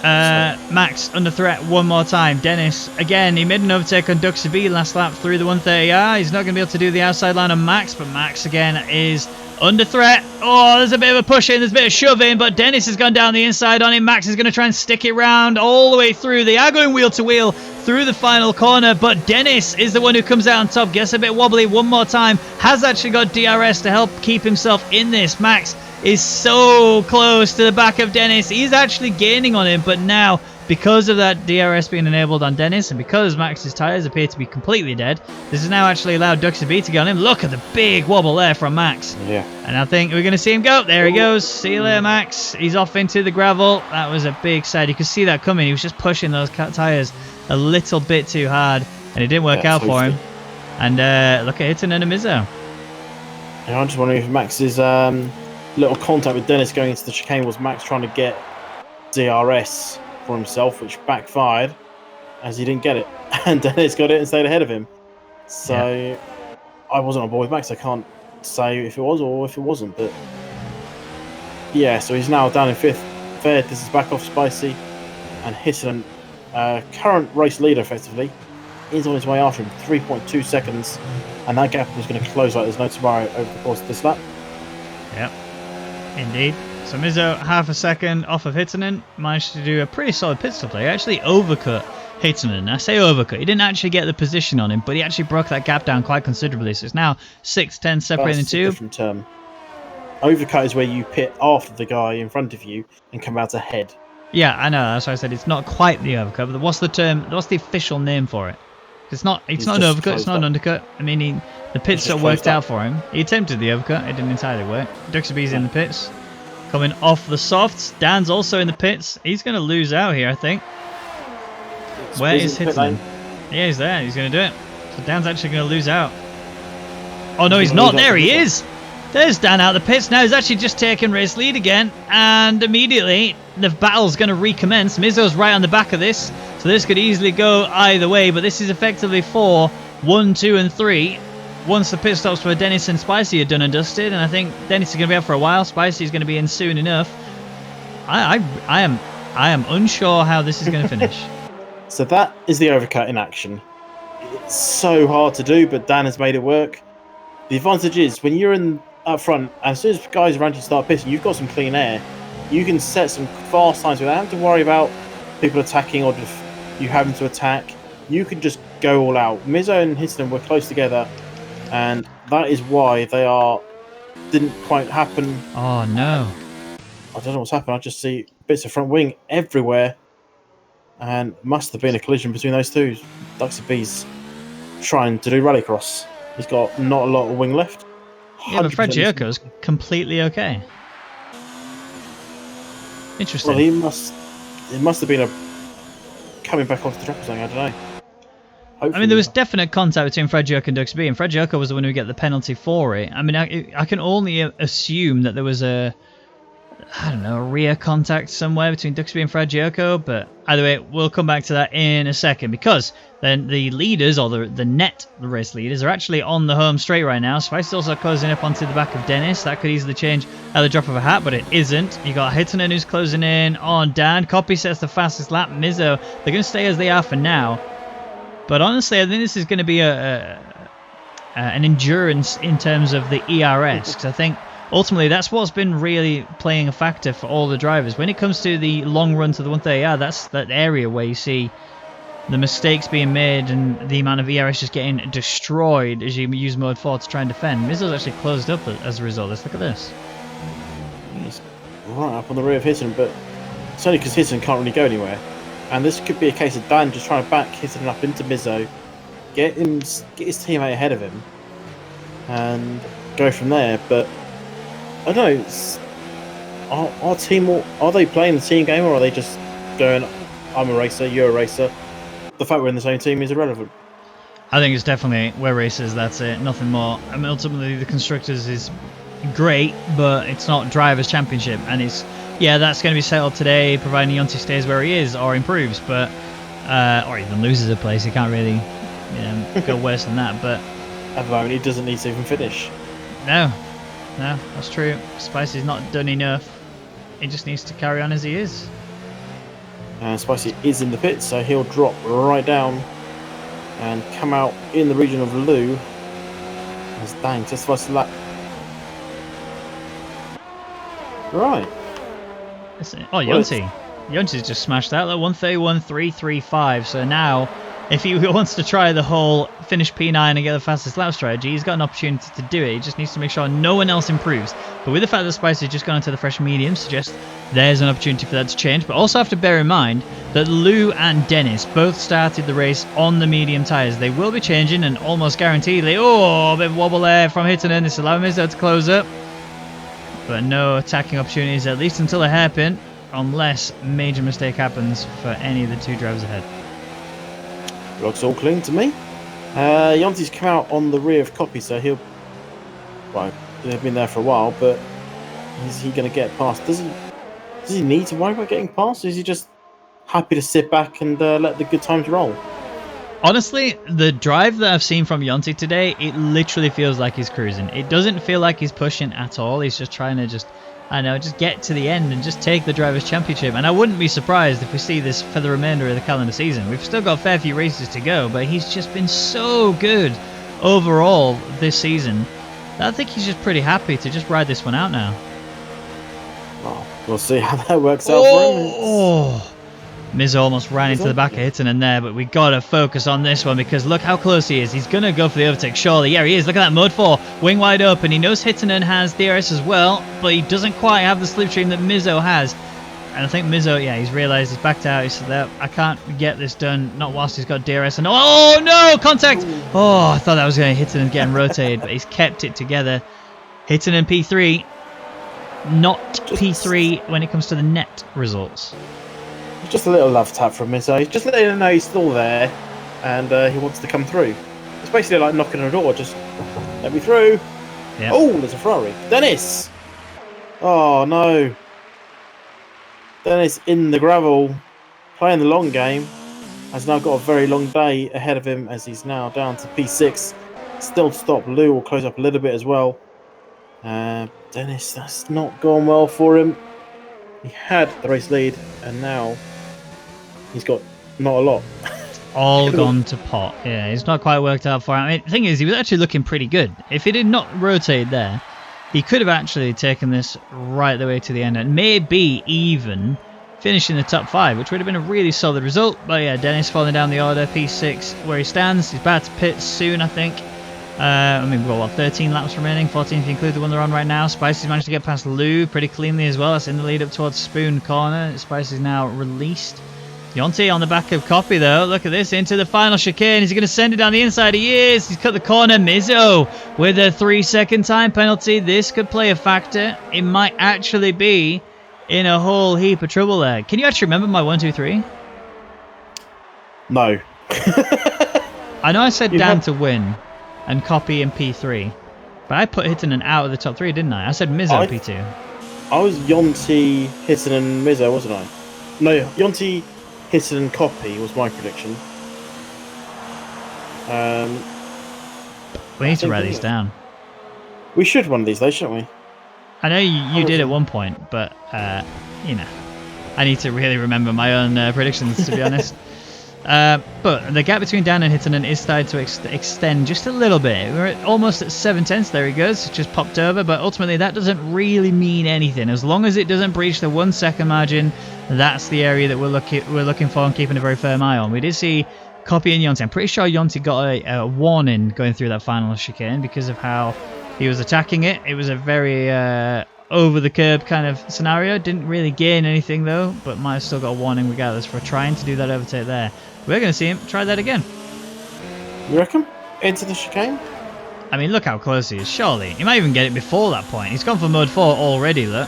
Max under threat one more time. Dennis again, he made an overtake on Duxy B last lap through the 130R. He's not going to be able to do the outside line on Max, but Max again is under threat. Oh, there's a bit of a push in, there's a bit of shoving, but Dennis has gone down the inside on him. Max is going to try and stick it round all the way through. They are going wheel to wheel through the final corner, but Dennis is the one who comes out on top, gets a bit wobbly one more time, has actually got DRS to help keep himself in this. Max is so close to the back of Dennis. He's actually gaining on him, but now because of that DRS being enabled on Dennis and because Max's tyres appear to be completely dead, this has now actually allowed Duxy B to get on him. Look at the big wobble there from Max. Yeah. And I think we're going to see him go. There he goes. See you later, Max. He's off into the gravel. That was a big side. You could see that coming. He was just pushing those tyres a little bit too hard, and it didn't work out for him. And look at Hinterland and Mizzo. Yeah, I'm just wondering if Max's little contact with Dennis going into the chicane was Max trying to get DRS for himself, which backfired as he didn't get it, and Dennis got it and stayed ahead of him. So I wasn't on board with Max. I can't say if it was or if it wasn't, but yeah. So he's now down in 5th. Third, this is back off Spicy, and Hinterland, current race leader effectively, is on his way after him, 3.2 seconds, and that gap was going to close like there's no tomorrow over the course of this lap. Yep. Indeed. So Mizzo, half a second off of Hinterland, managed to do a pretty solid pit stop there. He actually overcut Hinterland. I say overcut. He didn't actually get the position on him, but he actually broke that gap down quite considerably. So it's now 6-10 separating the two. That's a different term. Overcut is where you pit after the guy in front of you and come out ahead. Yeah, I know. That's why I said it's not quite the overcut. But what's the term? What's the official name for it? It's not. It's not an overcut. It's not an undercut. I mean, the pit stop worked out for him. He attempted the overcut. It didn't entirely work. Duxy B's in the pits, coming off the softs. Dan's also in the pits. He's going to lose out here, I think. Where is Squeezing the pit lane. Hittinen? Yeah, he's there. He's going to do it. So Dan's actually going to lose out. Oh no, He's he's gonna not. lose out There to he Mizzo. is. There's Dan out of the pits. Now he's actually just taken race lead again. And immediately the battle's going to recommence. Mizzo's right on the back of this. So this could easily go either way. But this is effectively 4, 1, 2, and 3. Once the pit stops for Dennis and Spicy are done and dusted. And I think Dennis is going to be out for a while. Spicy is going to be in soon enough. I am unsure how this is going to finish. So that is the overcut in action. It's so hard to do, but Dan has made it work. The advantage is when you're in up front, as soon as guys around you start pissing, you've got some clean air. You can set some fast times without having to worry about people attacking or just you having to attack. You can just go all out. Mizzo and Hittinen were close together, and that is why didn't quite happen. Oh no. I don't know what's happened. I just see bits of front wing everywhere, and must have been a collision between those two. Duxie B's trying to do rallycross. He's got not a lot of wing left. Yeah, but 100% Fragioko's completely okay. Interesting. Well, it must have been a coming back onto the track or something. I don't know. Hopefully I mean, there was definite contact between Fragioka and Duxby, and Fragioka was the one who got the penalty for it. I mean, I can only assume that there was a rear contact somewhere between Duxby and Fragioka, but either way, we'll come back to that in a second, because then the leaders, or the race leaders, are actually on the home straight right now. Spice also closing up onto the back of Dennis. That could easily change at the drop of a hat, but it isn't. You got Hittinen who's closing in on Dan. Copy sets the fastest lap. Mizzo, they're going to stay as they are for now. But honestly, I think this is going to be an endurance in terms of the ERS, because I think ultimately that's what's been really playing a factor for all the drivers. When it comes to the long run to the 130R, that's that area where you see the mistakes being made and the amount of ERS just getting destroyed as you use Mode 4 to try and defend. Mizzo's actually closed up as a result. Let's look at this. He's right up on the rear of Hittinen, but it's only because Hittinen can't really go anywhere. And this could be a case of Dan just trying to back Hittinen up into Mizzo, get his teammate ahead of him, and go from there. But I don't know. Our team, are they playing the team game, or are they just going, I'm a racer, you're a racer? The fact we're in the same team is irrelevant. I think it's definitely we're racers, that's it, nothing more. I mean, ultimately the Constructors is great, but it's not Drivers' Championship, and it's, yeah, that's going to be settled today, providing Yonti stays where he is or improves, but or even loses a place. He can't really go worse than that. But at the moment, he doesn't need to even finish. No, that's true. Spicy's not done enough. He just needs to carry on as he is. Spicy is in the pit, so he'll drop right down and come out in the region of Lou as Dan testifies to lap. Right. Oh, Yonti. Yonti's just smashed that. 131.335. So now, if he wants to try the whole finish P9 and get the fastest lap strategy, he's got an opportunity to do it. He just needs to make sure no one else improves. But with the fact that Spicy's just gone into the fresh medium, suggests there's an opportunity for that to change. But also have to bear in mind that Lou and Dennis both started the race on the medium tyres. They will be changing, and almost guaranteedly, a bit of wobble there from Hittinen. This allowing Mizzo to close up. But no attacking opportunities, at least until a hairpin, unless major mistake happens for any of the two drivers ahead. Looks all clean to me. Yonti's come out on the rear of Copy, so he'll... Well, they've been there for a while, but is he going to get past? Does he need to worry about getting past, or is he just happy to sit back and let the good times roll? Honestly, the drive that I've seen from Yonti today, it literally feels like he's cruising. It doesn't feel like he's pushing at all. He's just trying to just get to the end and just take the Drivers' Championship. And I wouldn't be surprised if we see this for the remainder of the calendar season. We've still got a fair few races to go, but he's just been so good overall this season that I think he's just pretty happy to just ride this one out now. Well, we'll see how that works out for him. Mizzo almost ran into the back of Hittinen there, but we gotta focus on this one because look how close he is. He's gonna go for the overtake, surely. Yeah, he is. Look at that Mode 4, wing wide open. He knows Hittinen has DRS as well, but he doesn't quite have the slipstream that Mizzo has. And I think Mizzo, yeah, he's realised he's backed out. He said that I can't get this done, not whilst he's got DRS. And oh no, contact! Oh, I thought that was going to Hittinen getting rotated, but he's kept it together. Hittinen P3, not P3 when it comes to the net results. Just a little love tap from Mizzo. Just letting him know he's still there, and he wants to come through. It's basically like knocking on a door. Just let me through. Yep. Oh, there's a Ferrari. Dennis! Oh, no. Dennis in the gravel, playing the long game, has now got a very long day ahead of him as he's now down to P6. Still to stop. Lou will close up a little bit as well. Dennis, that's not gone well for him. He had the race lead, and now he's got not a lot. All gone to pot. Yeah, it's not quite worked out for him. I mean, the thing is, he was actually looking pretty good. If he did not rotate there, he could have actually taken this right the way to the end and maybe even finish in the top 5, which would have been a really solid result. But yeah, Dennis falling down the order, P6 where he stands. He's about to pit soon, I think. I mean, we've got, what, 13 laps remaining, 14 if you include the one they're on right now. Spicy's managed to get past Lou pretty cleanly as well. That's in the lead up towards Spoon Corner. Spicy's now released. Yonti on the back of Copy though. Look at this, into the final chicane. Is he going to send it down the inside? He is. He's cut the corner. Mizzo with a 3-second time penalty. This could play a factor. It might actually be in a whole heap of trouble there. Can you actually remember my 1, 2, 3? No. I know I said Dan to win and Copy in P3, but I put Hittinen out of the top 3, didn't I? I said Mizzo P2. I was Yonti, Hittinen, Mizzo, wasn't I? No, Yonti, Hittinen, Copy was my prediction. We need to write these down. We should one of these days, shouldn't we? I know you did at one point, but you know, I need to really remember my own predictions, to be honest. But the gap between Dan and Hittinen is starting to extend just a little bit. We're almost at 7/10. There he goes, just popped over. But ultimately, that doesn't really mean anything. As long as it doesn't breach the 1 second margin, that's the area that we're looking for and keeping a very firm eye on. We did see Copy and Yonti. I'm pretty sure Yonti got a warning going through that final chicane because of how he was attacking it. It was a very over the curb kind of scenario. Didn't really gain anything though, but might have still got a warning regardless for trying to do that overtake there. We're going to see him try that again. You reckon? Into the chicane? I mean, look how close he is. Surely. He might even get it before that point. He's gone for mode 4 already, look.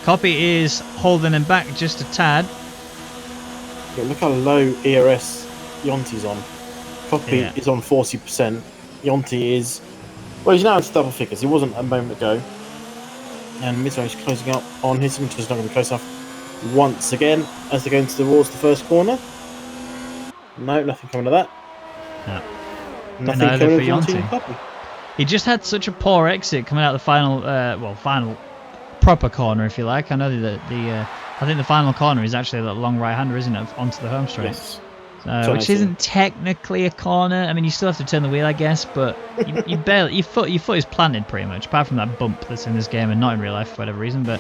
Copy is holding him back just a tad. Yeah, look how low ERS Yonti's on. Copy is on 40%. Yonti is... Well, he's now into double figures. He wasn't a moment ago. And Mizzo is closing up on his, which is not going to be close enough once again as they go into towards the first corner. No, nothing coming of that. No. Nothing coming of Yonti and Copy. He just had such a poor exit coming out of the final, final proper corner, if you like. I know that I think the final corner is actually that long right-hander, isn't it, onto the home straight? Yes. Which isn't technically a corner. I mean, you still have to turn the wheel, I guess, but you barely your foot is planted pretty much, apart from that bump that's in this game and not in real life for whatever reason. But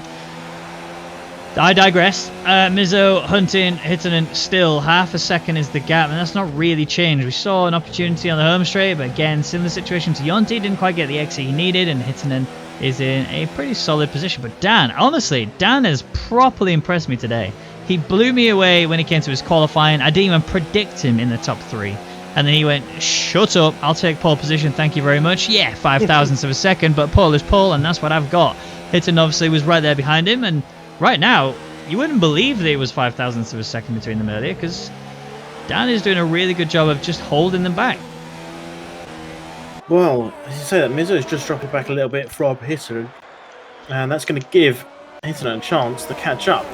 I digress. Mizzo, Hunting, Hittinen, still half a second is the gap, and that's not really changed. We saw an opportunity on the home straight, but again, similar situation to Yonti, didn't quite get the exit he needed, and Hittinen is in a pretty solid position. But Dan, honestly, Dan has properly impressed me today. He blew me away when it came to his qualifying. I didn't even predict him in the top 3. And then he went, shut up, I'll take pole position, thank you very much. Yeah, 5,000ths of a second, but pole is pole, and that's what I've got. Hittinen obviously was right there behind him, and right now, you wouldn't believe that it was 5,000ths of a second between them earlier, because Dan is doing a really good job of just holding them back. Well, as you say that, Mizzo is just dropping back a little bit from Hittinen, and that's going to give Hittinen a chance to catch up.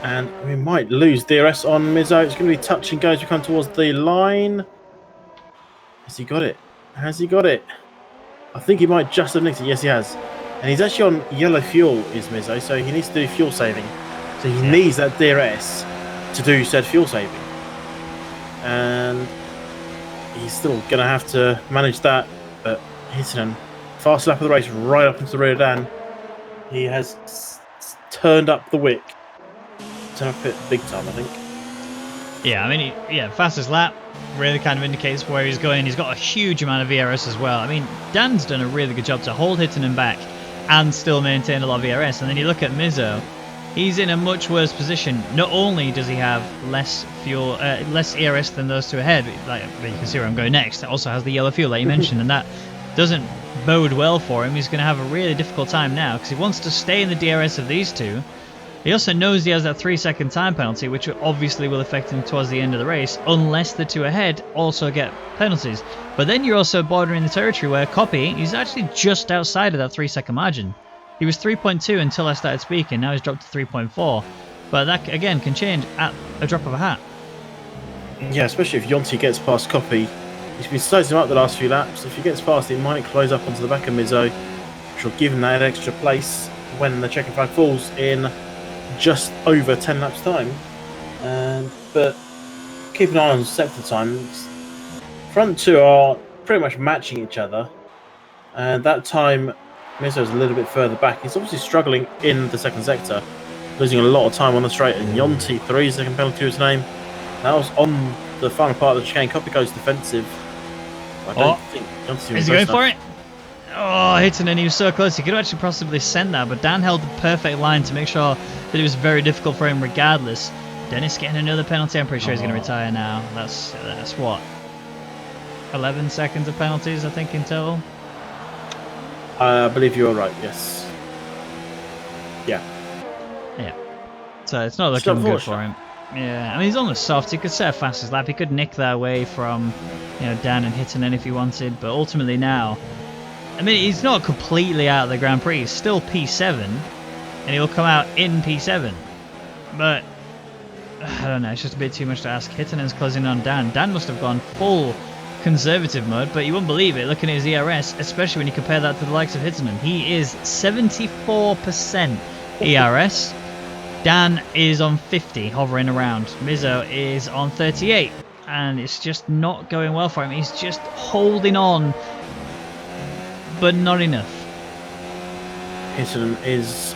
And we might lose DRS on Mizzo. It's going to be touch and go as we come towards the line. Has he got it? Has he got it? I think he might just have nicked it. Yes, he has. And he's actually on yellow fuel, is Mizzo, so he needs to do fuel saving. So he needs that DRS to do said fuel saving. And he's still going to have to manage that. But Hittinen, fast lap of the race, right up into the rear of Dan. He has turned up the wick. Turned up it big time, I think. Yeah, I mean, fastest lap really kind of indicates where he's going. He's got a huge amount of VRS as well. I mean, Dan's done a really good job to hold Hittinen back and still maintain a lot of VRS. And then you look at Mizzo, he's in a much worse position. Not only does he have less fuel, less ERS than those two ahead, like you can see where I'm going next, it also has the yellow fuel, like you mentioned, and that doesn't bode well for him. He's going to have a really difficult time now because he wants to stay in the DRS of these two, He also knows he has that 3-second time penalty, which obviously will affect him towards the end of the race, unless the two ahead also get penalties. But then you're also bordering the territory where Copy is actually just outside of that 3-second margin. He was 3.2 until I started speaking, now he's dropped to 3.4. But that, again, can change at a drop of a hat. Yeah, especially if Yonti gets past Copy. He's been sizing him up the last few laps. If he gets past, he might close up onto the back of Mizzo, which will give him that extra place when the checkered flag falls in just over 10 laps time. But keep an eye on sector times. Front two are pretty much matching each other, and that time Mizzo's a little bit further back. He's obviously struggling in the second sector, losing a lot of time on the straight, and Yonti 3-second penalty to his name. That was on the final part of the chicane. Copy goes defensive. I don't think Yonti is he going for it? Oh, Hitton, and he was so close. He could have actually possibly send that, but Dan held the perfect line to make sure that it was very difficult for him regardless. Dennis getting another penalty. I'm pretty sure he's going to retire now. That's what? 11 seconds of penalties, I think, in total? I believe you are right, yes. Yeah. Yeah. So it's not looking good for him. Yeah, I mean, he's on the soft. He could set a fastest lap. He could nick that away from, Dan and Hitton if he wanted. But ultimately now, I mean, he's not completely out of the Grand Prix. He's still P7, and he'll come out in P7. But I don't know. It's just a bit too much to ask. Hittonen's closing on Dan. Dan must have gone full conservative mode, but you wouldn't believe it looking at his ERS, especially when you compare that to the likes of Hittonen. He is 74% ERS. Dan is on 50, hovering around. Mizzo is on 38, and it's just not going well for him. He's just holding on, but not enough. Hitton is...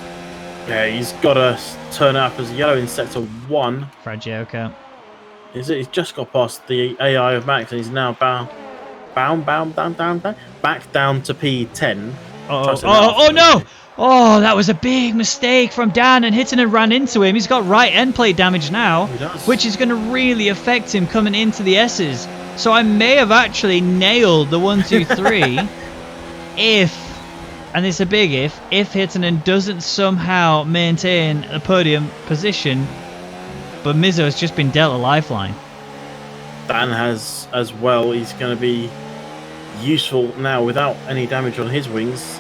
Yeah, he's got to turn up as yellow in sector 1. Fragioka. He's just got past the AI of Max, and he's now down back down to P10. Oh no! Oh, that was a big mistake from Dan, and Hittonen ran into him. He's got right end plate damage now, which is going to really affect him coming into the S's. So I may have actually nailed the 1, 2, 3 if, and it's a big if Hittonen doesn't somehow maintain a podium position, but Mizzo has just been dealt a lifeline. Dan has as well. He's going to be useful now without any damage on his wings.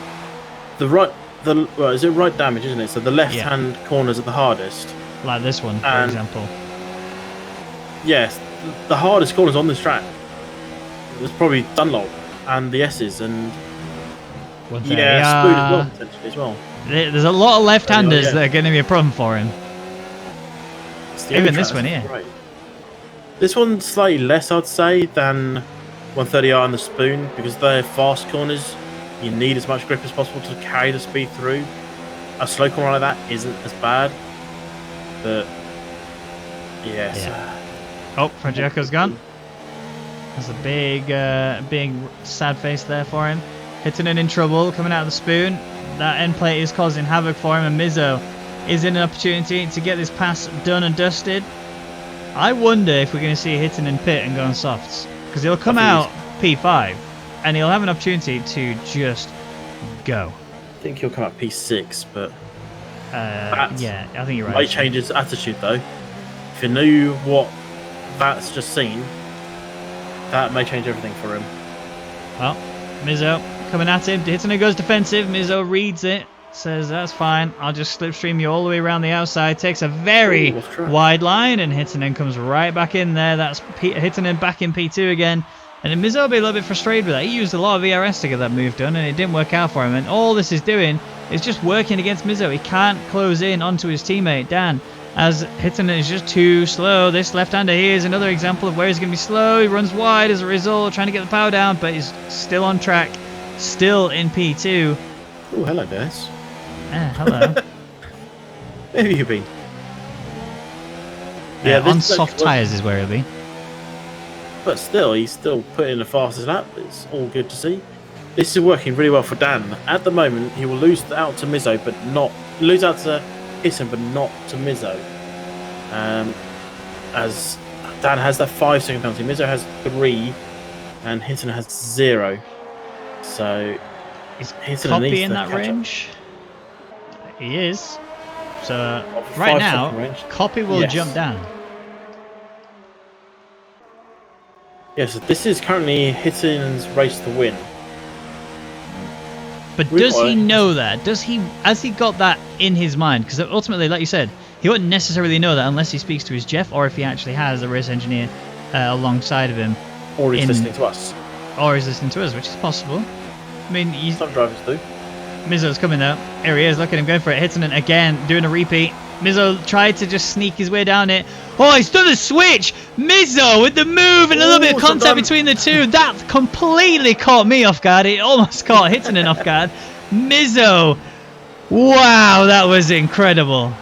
Is it right damage, isn't it? So the left-hand corners are the hardest. Like this one, for example. Yes, the hardest corners on this track. There's probably Dunlop and the S's and Spoon as well, potentially as well. There's a lot of left-handers that are going to be a problem for him. Even this one here. Right. This one's slightly less, I'd say, than 130R and the Spoon, because they're fast corners. You need as much grip as possible to carry the speed through. A slow corner like that isn't as bad, but yes. Oh, Fragioka's gone. There's a big sad face there for him. Hittonen in trouble, coming out of the Spoon. That end plate is causing havoc for him, and Mizzo is in an opportunity to get this pass done and dusted. I wonder if we're going to see Hittonen pit and go on softs, because he'll come out P5 and he'll have an opportunity to just go. I think he'll come out P6, but yeah, I think you're right. Might change his attitude though. If you knew what that's just seen, that may change everything for him. Well, Mizzo coming at him. Hittonen goes defensive. Mizzo reads it. Says, that's fine. I'll just slipstream you all the way around the outside. Takes a very wide line, and Hittonen comes right back in there. That's Hittonen back in P2 again. And then Mizzo will be a little bit frustrated with that. He used a lot of ERS to get that move done, and it didn't work out for him. And all this is doing is just working against Mizzo. He can't close in onto his teammate, Dan, as Hittonen is just too slow. This left-hander here is another example of where he's going to be slow. He runs wide as a result, trying to get the power down, but he's still on track, still in P2. Oh, hello, Dennis. Hello. Where have you been? On soft tyres is where he'll be. But still, he's still putting the fastest lap. It's all good to see. This is working really well for Dan. At the moment, he will lose out to Mizzo, but not lose out to Hitton, but not to Mizzo. As Dan has that 5-second penalty, Mizzo has 3, and Hitton has 0. So is Copy in that range? He is. So Of right 5 now, second range. Copy will Yes. jump down. Yes, this is currently Hittonen's race to win. But We've does got he it. know that? Has he got that in his mind? Because ultimately, like you said, he wouldn't necessarily know that unless he speaks to his Jeff, or if he actually has a race engineer alongside of him, Or he's listening to us. or he's listening to us, which is possible. I mean, Some drivers do. Mizzo's coming though. Here he is. Look at him going for it. Hitting again, doing a repeat. Mizzo tried to just sneak his way down it. Oh, he's done a switch! Mizzo with the move and a little bit of Ooh, so contact done. between the two. That completely caught me off guard. It almost caught Hitting off guard. Mizzo. Wow, that was incredible.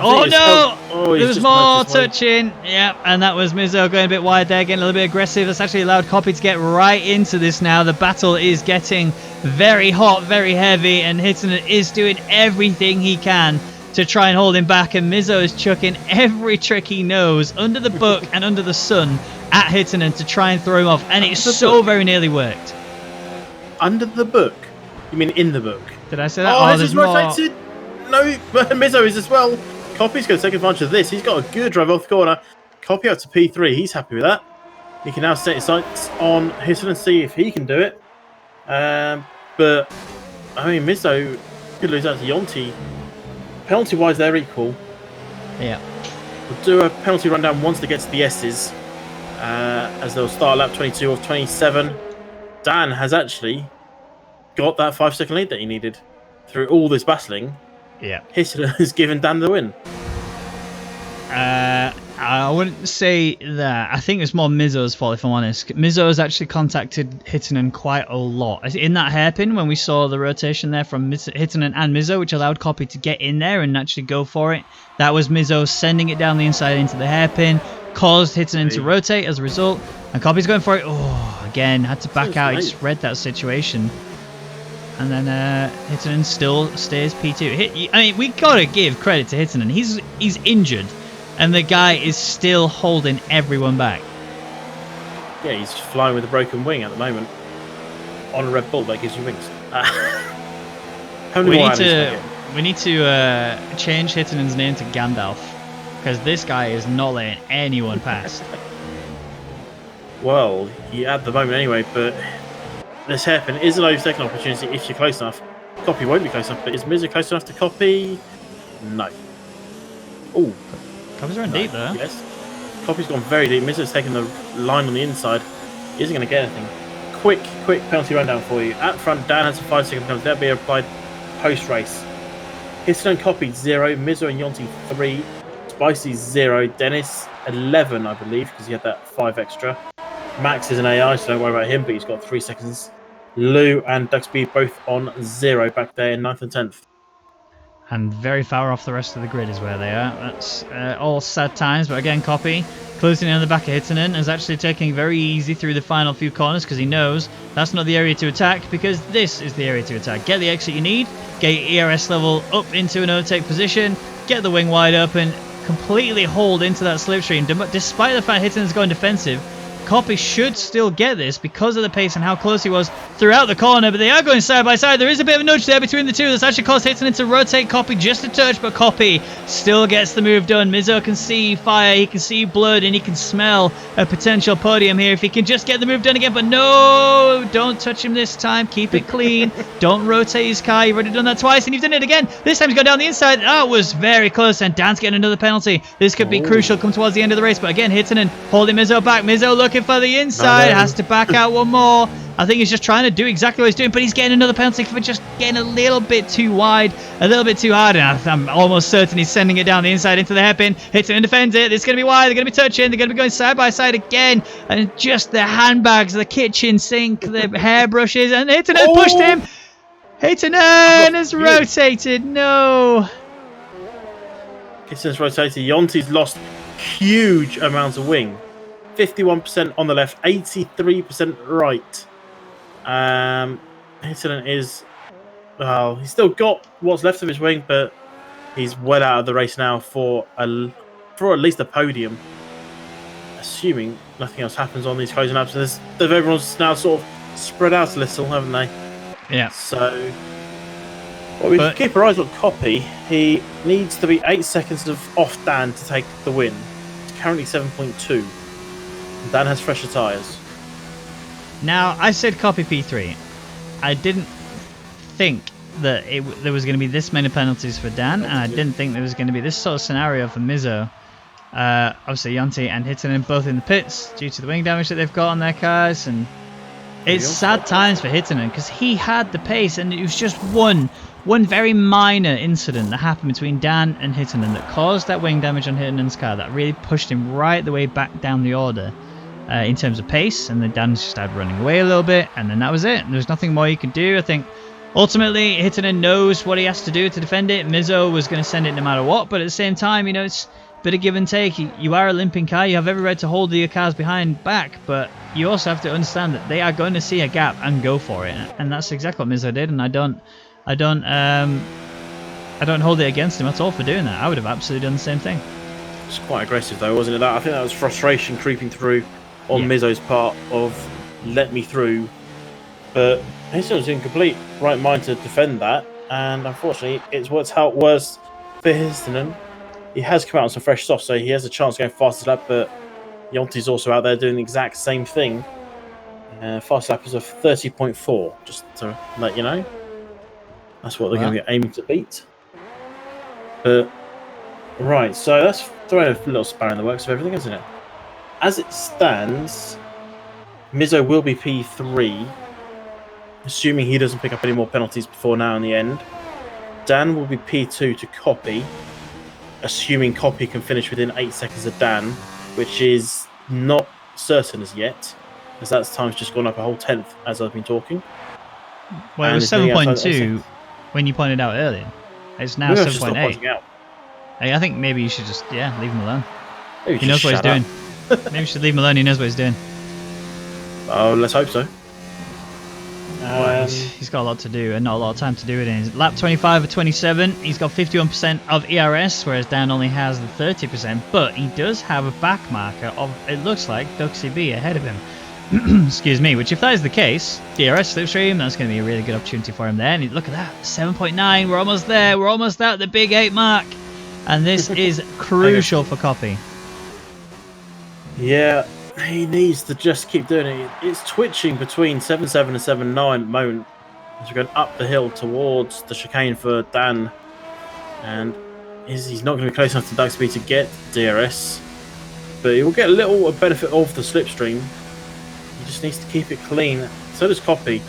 Oh it's no! he's There was just more nudged his way. touching. Yeah, and that was Mizzo going a bit wide there, getting a little bit aggressive. That's actually allowed Copy to get right into this now. The battle is getting very hot, very heavy, and Hittonen is doing everything he can to try and hold him back. And Mizzo is chucking every trick he knows under the book and under the sun at Hittonen to try and throw him off. And it's so very nearly worked. Under the book? You mean in the book? Did I say that? Oh, there's Hittonen's more. rotated! No, but Mizzo is as well. Copy's going to take advantage of this. He's got a good drive off the corner. Copy up to P3. He's happy with that. He can now set his sights on Hittonen and see if he can do it. But, I mean, Mizzo could lose out to Yonti. Penalty-wise, they're equal. Yeah. We'll do a penalty rundown once they get to the S's, as they'll start lap 22 of 27. Dan has actually got that 5-second lead that he needed through all this battling. Yeah. Hittonen has given Dan the win. I wouldn't say that. I think it's more Mizzo's fault, if I'm honest. Mizzo has actually contacted Hittonen quite a lot. In that hairpin, when we saw the rotation there from Hittonen and Mizzo, which allowed Copy to get in there and actually go for it, that was Mizzo sending it down the inside into the hairpin, caused Hittonen to rotate as a result, and Copy's going for it. Oh, again, had to back out. He just read that situation. And then Hittonen still stays P2. I mean, we gotta give credit to Hittonen. He's injured, and the guy is still holding everyone back. Yeah, he's flying with a broken wing at the moment. On a Red Bull that gives you wings. We need to change Hittonen's name to Gandalf, because this guy is not letting anyone past. Well, yeah, at the moment anyway, but this hairpin is an overtaking opportunity if you're close enough. Copy won't be close enough, but is Mizzo close enough to Copy? No. Oh, Copy's running deep though. yes. Copy's gone very deep. Mizzo's taking the line on the inside. He isn't going to get anything. Quick penalty rundown for you. At front, Dan has a 5-second penalty. That'll be applied post-race. Hittonen Copy 0, Mizzo and Yonti 3, Spicy 0, Dennis 11, I believe, because he had that 5 extra. Max is an AI, so don't worry about him, but he's got 3 seconds. Lou and Duxby both on 0 back there in 9th and 10th. And very far off the rest of the grid is where they are. That's all sad times, but again, Copy closing in on the back of Hittonen is actually taking very easy through the final few corners because he knows that's not the area to attack, because this is the area to attack. Get the exit you need, get your ERS level up into an overtake position, get the wing wide open, completely hold into that slipstream. Despite the fact Hittonen's going defensive, Copy should still get this because of the pace and how close he was throughout the corner, but they are going side by side. There is a bit of a nudge there between the two. That's actually caused Hittonen to rotate Copy just a touch, but Copy still gets the move done. Mizzo can see fire, he can see blood, and he can smell a potential podium here if he can just get the move done again. But no, don't touch him this time. Keep it clean. Don't rotate his car. You've already done that twice, and you've done it again. This time he's gone down the inside. That was very close, and Dan's getting another penalty. This could be crucial come towards the end of the race, but again, Hittonen holding Mizzo back. Mizzo looking for the inside, has to back out one more. I think he's just trying to do exactly what he's doing, but he's getting another penalty for just getting a little bit too wide, a little bit too hard, and I'm almost certain he's sending it down the inside into the hairpin. Hittonen defends it. It's going to be wide. They're going to be touching. They're going to be going side by side again, and just the handbags, the kitchen sink, the hairbrushes, and Hittonen pushed him. Hittonen has rotated. No. Hittonen's rotated. Yonti's lost huge amounts of wing. 51% on the left, 83% right. Hittonen is, well, he's still got what's left of his wing, but he's well out of the race now for at least a podium. Assuming nothing else happens on these closing laps. Everyone's now sort of spread out a little, haven't they? Yeah. So Well, we can keep our eyes on Copy. He needs to be 8 seconds off Dan to take the win. It's currently 7.2. Dan has fresher tyres. Now, I said Copy P3. I didn't think that there was going to be this many penalties for Dan, and I didn't think there was going to be this sort of scenario for Mizzo. Obviously, Jonty and Hittinen both in the pits due to the wing damage that they've got on their cars, and it's sad times for Hittinen because he had the pace, and it was just one very minor incident that happened between Dan and Hittinen that caused that wing damage on Hittinen's car that really pushed him right the way back down the order in terms of pace, and then Dan just started running away a little bit, and then that was it. There was nothing more you could do. I think ultimately Hittinen knows what he has to do to defend it. Mizzo was going to send it no matter what, but at the same time, you know, it's a bit of give and take. You are a limping car, you have every right to hold your cars behind back, but you also have to understand that they are going to see a gap and go for it, and that's exactly what Mizzo did, and I don't hold it against him at all for doing that. I would have absolutely done the same thing. It's quite aggressive though, wasn't it? I think that was frustration creeping through on Mizzo's part of let me through, but he's in complete right mind to defend that, and unfortunately it's worked out worse for Hittinen. He has come out on some fresh soft, so he has a chance of going fastest lap, but Jonty's also out there doing the exact same thing. Fast lap is a 30.4, just to let you know. That's what they're going to be aiming to beat. But right, so that's throwing a little spanner in the works of everything, isn't it? As it stands, Mizzo will be P3, assuming he doesn't pick up any more penalties before now in the end. Dan will be P2 to Copy, assuming Copy can finish within 8 seconds of Dan, which is not certain as yet, as that time's just gone up a whole 10th as I've been talking. Well, it was 7.2 when you pointed out earlier. It's now 7.8. I think maybe you should just, leave him alone. He knows what he's doing. Maybe you should leave him alone, he knows what he's doing. Oh, let's hope so. Well, he's got a lot to do and not a lot of time to do it in. Lap 25 of 27, he's got 51% of ERS, whereas Dan only has the 30%, but he does have a back marker of, it looks like, Duxie B ahead of him. Excuse me, which if that is the case, DRS slipstream, that's going to be a really good opportunity for him there. And look at that, 7.9, we're almost there, we're almost at the big 8 mark. And this is crucial for Copy. Yeah, he needs to just keep doing it. It's twitching between 7.7 and 7.9 at the moment as we're going up the hill towards the chicane for Dan. And he's not going to be close enough to Duxby to get DRS, but he will get a little benefit of the slipstream. He just needs to keep it clean. So does Copy.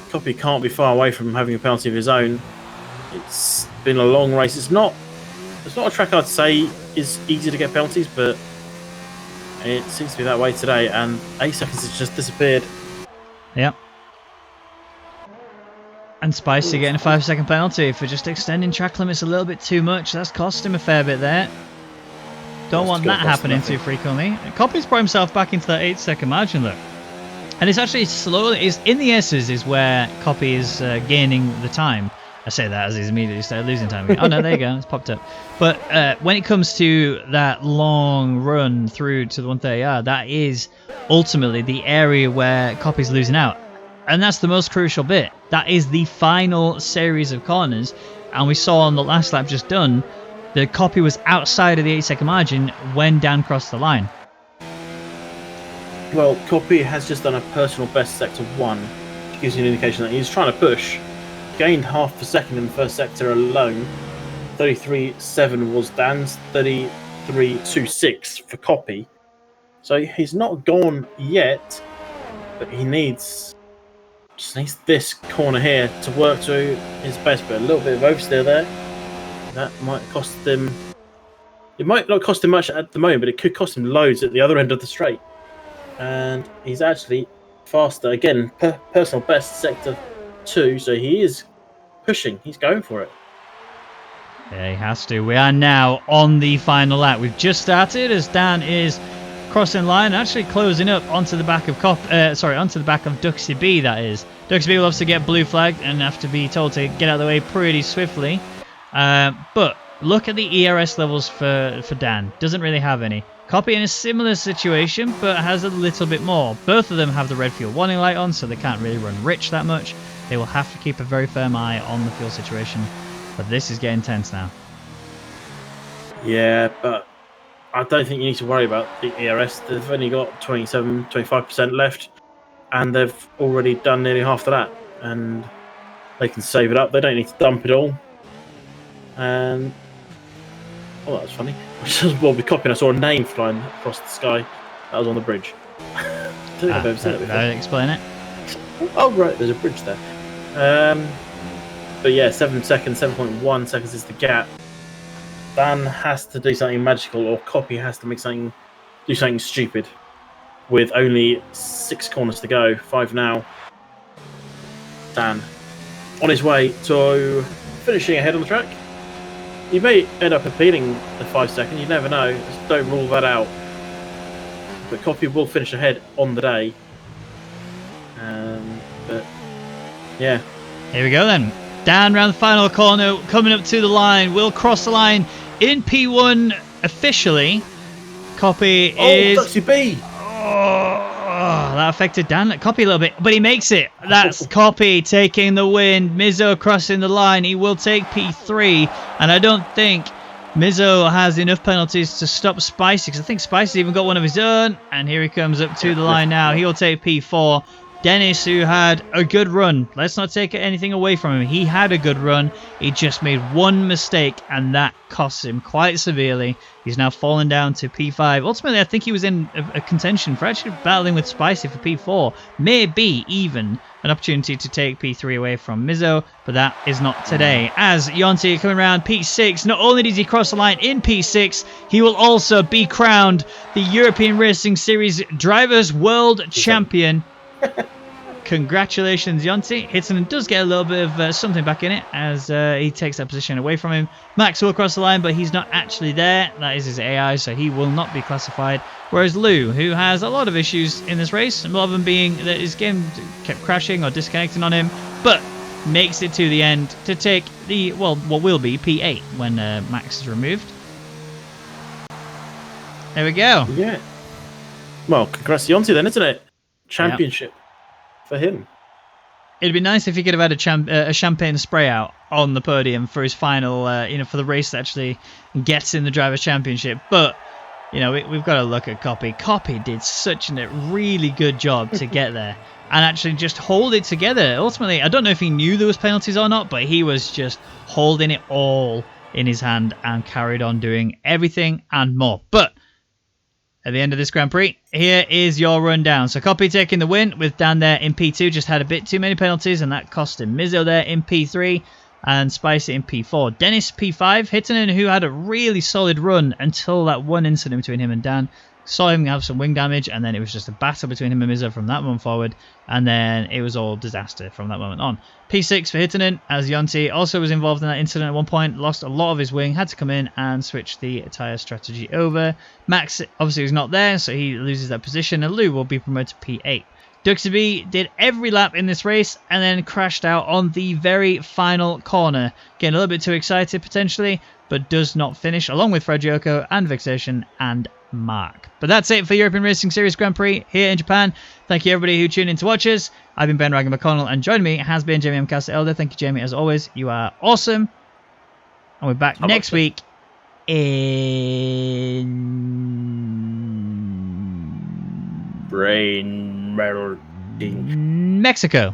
Copy can't be far away from having a penalty of his own. It's been a long race. It's not a track I'd say is easy to get penalties, but it seems to be that way today, and 8 seconds has just disappeared. Yep. And Spicy getting a 5-second penalty for just extending track limits a little bit too much. That's cost him a fair bit there. Don't want that happening too frequently. Copy's brought himself back into that 8-second margin, look. And it's actually slowly, is in the S's is where Copy is gaining the time. I say that as he's immediately started losing time again. Oh no, there you go, it's popped up. But when it comes to that long run through to the 130R, that is ultimately the area where Copy's losing out. And that's the most crucial bit. That is the final series of corners. And we saw on the last lap just done, the Copy was outside of the 8-second margin when Dan crossed the line. Well, Copy has just done a personal best sector 1, which gives you an indication that he's trying to push. Gained half a second in the first sector alone. 33.7 was Dan's, 33.26 for Copy. So he's not gone yet, but he just needs this corner here to work to his best, but a little bit of oversteer there. That might cost him. It might not cost him much at the moment, but it could cost him loads at the other end of the straight. And he's actually faster. Again, personal best sector 2, so he is pushing. He's going for it. Yeah, he has to. We are now on the final lap. We've just started as Dan is crossing line, actually closing up onto the back of onto the back of Duxie B. That is. Duxie B will have to get blue flagged and have to be told to get out of the way pretty swiftly. But look at the ERS levels for Dan. Doesn't really have any. Copy in a similar situation, but has a little bit more. Both of them have the red fuel warning light on, so they can't really run rich that much. They will have to keep a very firm eye on the fuel situation. But this is getting tense now. Yeah, but I don't think you need to worry about the ERS. They've only got 25% left, and they've already done nearly half of that. And they can save it up. They don't need to dump it all. And oh, that was funny. While we're copying, I saw a name flying across the sky. That was on the bridge. I don't think I've ever seen it before. I'll explain it. Oh, right, there's a bridge there. But yeah, 7 seconds, 7.1 seconds is the gap. Dan has to do something magical, or Copy has to do something stupid. With only 6 corners to go, 5 now. Dan, on his way to finishing ahead on the track. You may end up appealing the 5 second, you never know. Just don't rule that out. But Copy will finish ahead on the day. But yeah. Here we go then. Dan round the final corner, coming up to the line. Will cross the line in P1 officially. Copy is. Oh, Duxie B! Oh, that affected Dan. Copy a little bit, but he makes it. That's Copy taking the win. Mizzo crossing the line. He will take P3, and I don't think Mizzo has enough penalties to stop Spicy, because I think Spicy's even got one of his own. And here he comes up to the line now. He'll take P4. Dennis, who had a good run. Let's not take anything away from him. He had a good run. He just made one mistake, and that cost him quite severely. He's now fallen down to P5. Ultimately, I think he was in a contention for actually battling with Spicy for P4. Maybe even an opportunity to take P3 away from Mizzo, but that is not today. As Jonty coming around P6, not only did he cross the line in P6, he will also be crowned the European Racing Series Drivers' World Champion. Congratulations, Jonty. Hitton does get a little bit of something back in it as he takes that position away from him. Max will cross the line, but he's not actually there. That is his AI, so he will not be classified. Whereas Lou, who has a lot of issues in this race, a lot of them being that his game kept crashing or disconnecting on him, but makes it to the end to take the, well, what will be P8 when Max is removed. There we go. Yeah. Well, congrats to Jonty then, isn't it? Championship for him. It'd be nice if he could have had a champagne spray out on the podium for his final, for the race that actually gets in the Drivers' Championship. But, we've got to look at Copy. Copy did such a really good job to get there and actually just hold it together. Ultimately, I don't know if he knew there was penalties or not, but he was just holding it all in his hand and carried on doing everything and more. But at the end of this Grand Prix, here is your rundown. So Copy taking the win with Dan there in P2. Just had a bit too many penalties, and that cost him. Mizzo there in P3 and Spicy in P4. Dennis P5. Hittonen, who had a really solid run until that one incident between him and Dan. Saw him have some wing damage, and then it was just a battle between him and Mizzo from that moment forward, and then it was all disaster from that moment on. P6 for Hittonen, as Jonty also was involved in that incident at one point, lost a lot of his wing, had to come in and switch the tyre strategy over. Max obviously was not there, so he loses that position, and Lou will be promoted to P8. Duxie B did every lap in this race and then crashed out on the very final corner. Getting a little bit too excited potentially, but does not finish, along with Fragioco and Vexation and Mark. But that's it for European Racing Series Grand Prix here in Japan. Thank you everybody who tuned in to watch us. I've been Ben Ragnar McConnell, and joining me has been Jamie M. Casa Elder. Thank you, Jamie, as always. You are awesome. And we're back next week in Mexico.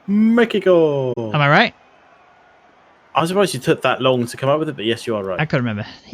Mexico. Am I right? I was surprised you took that long to come up with it, but yes, you are right. I couldn't remember.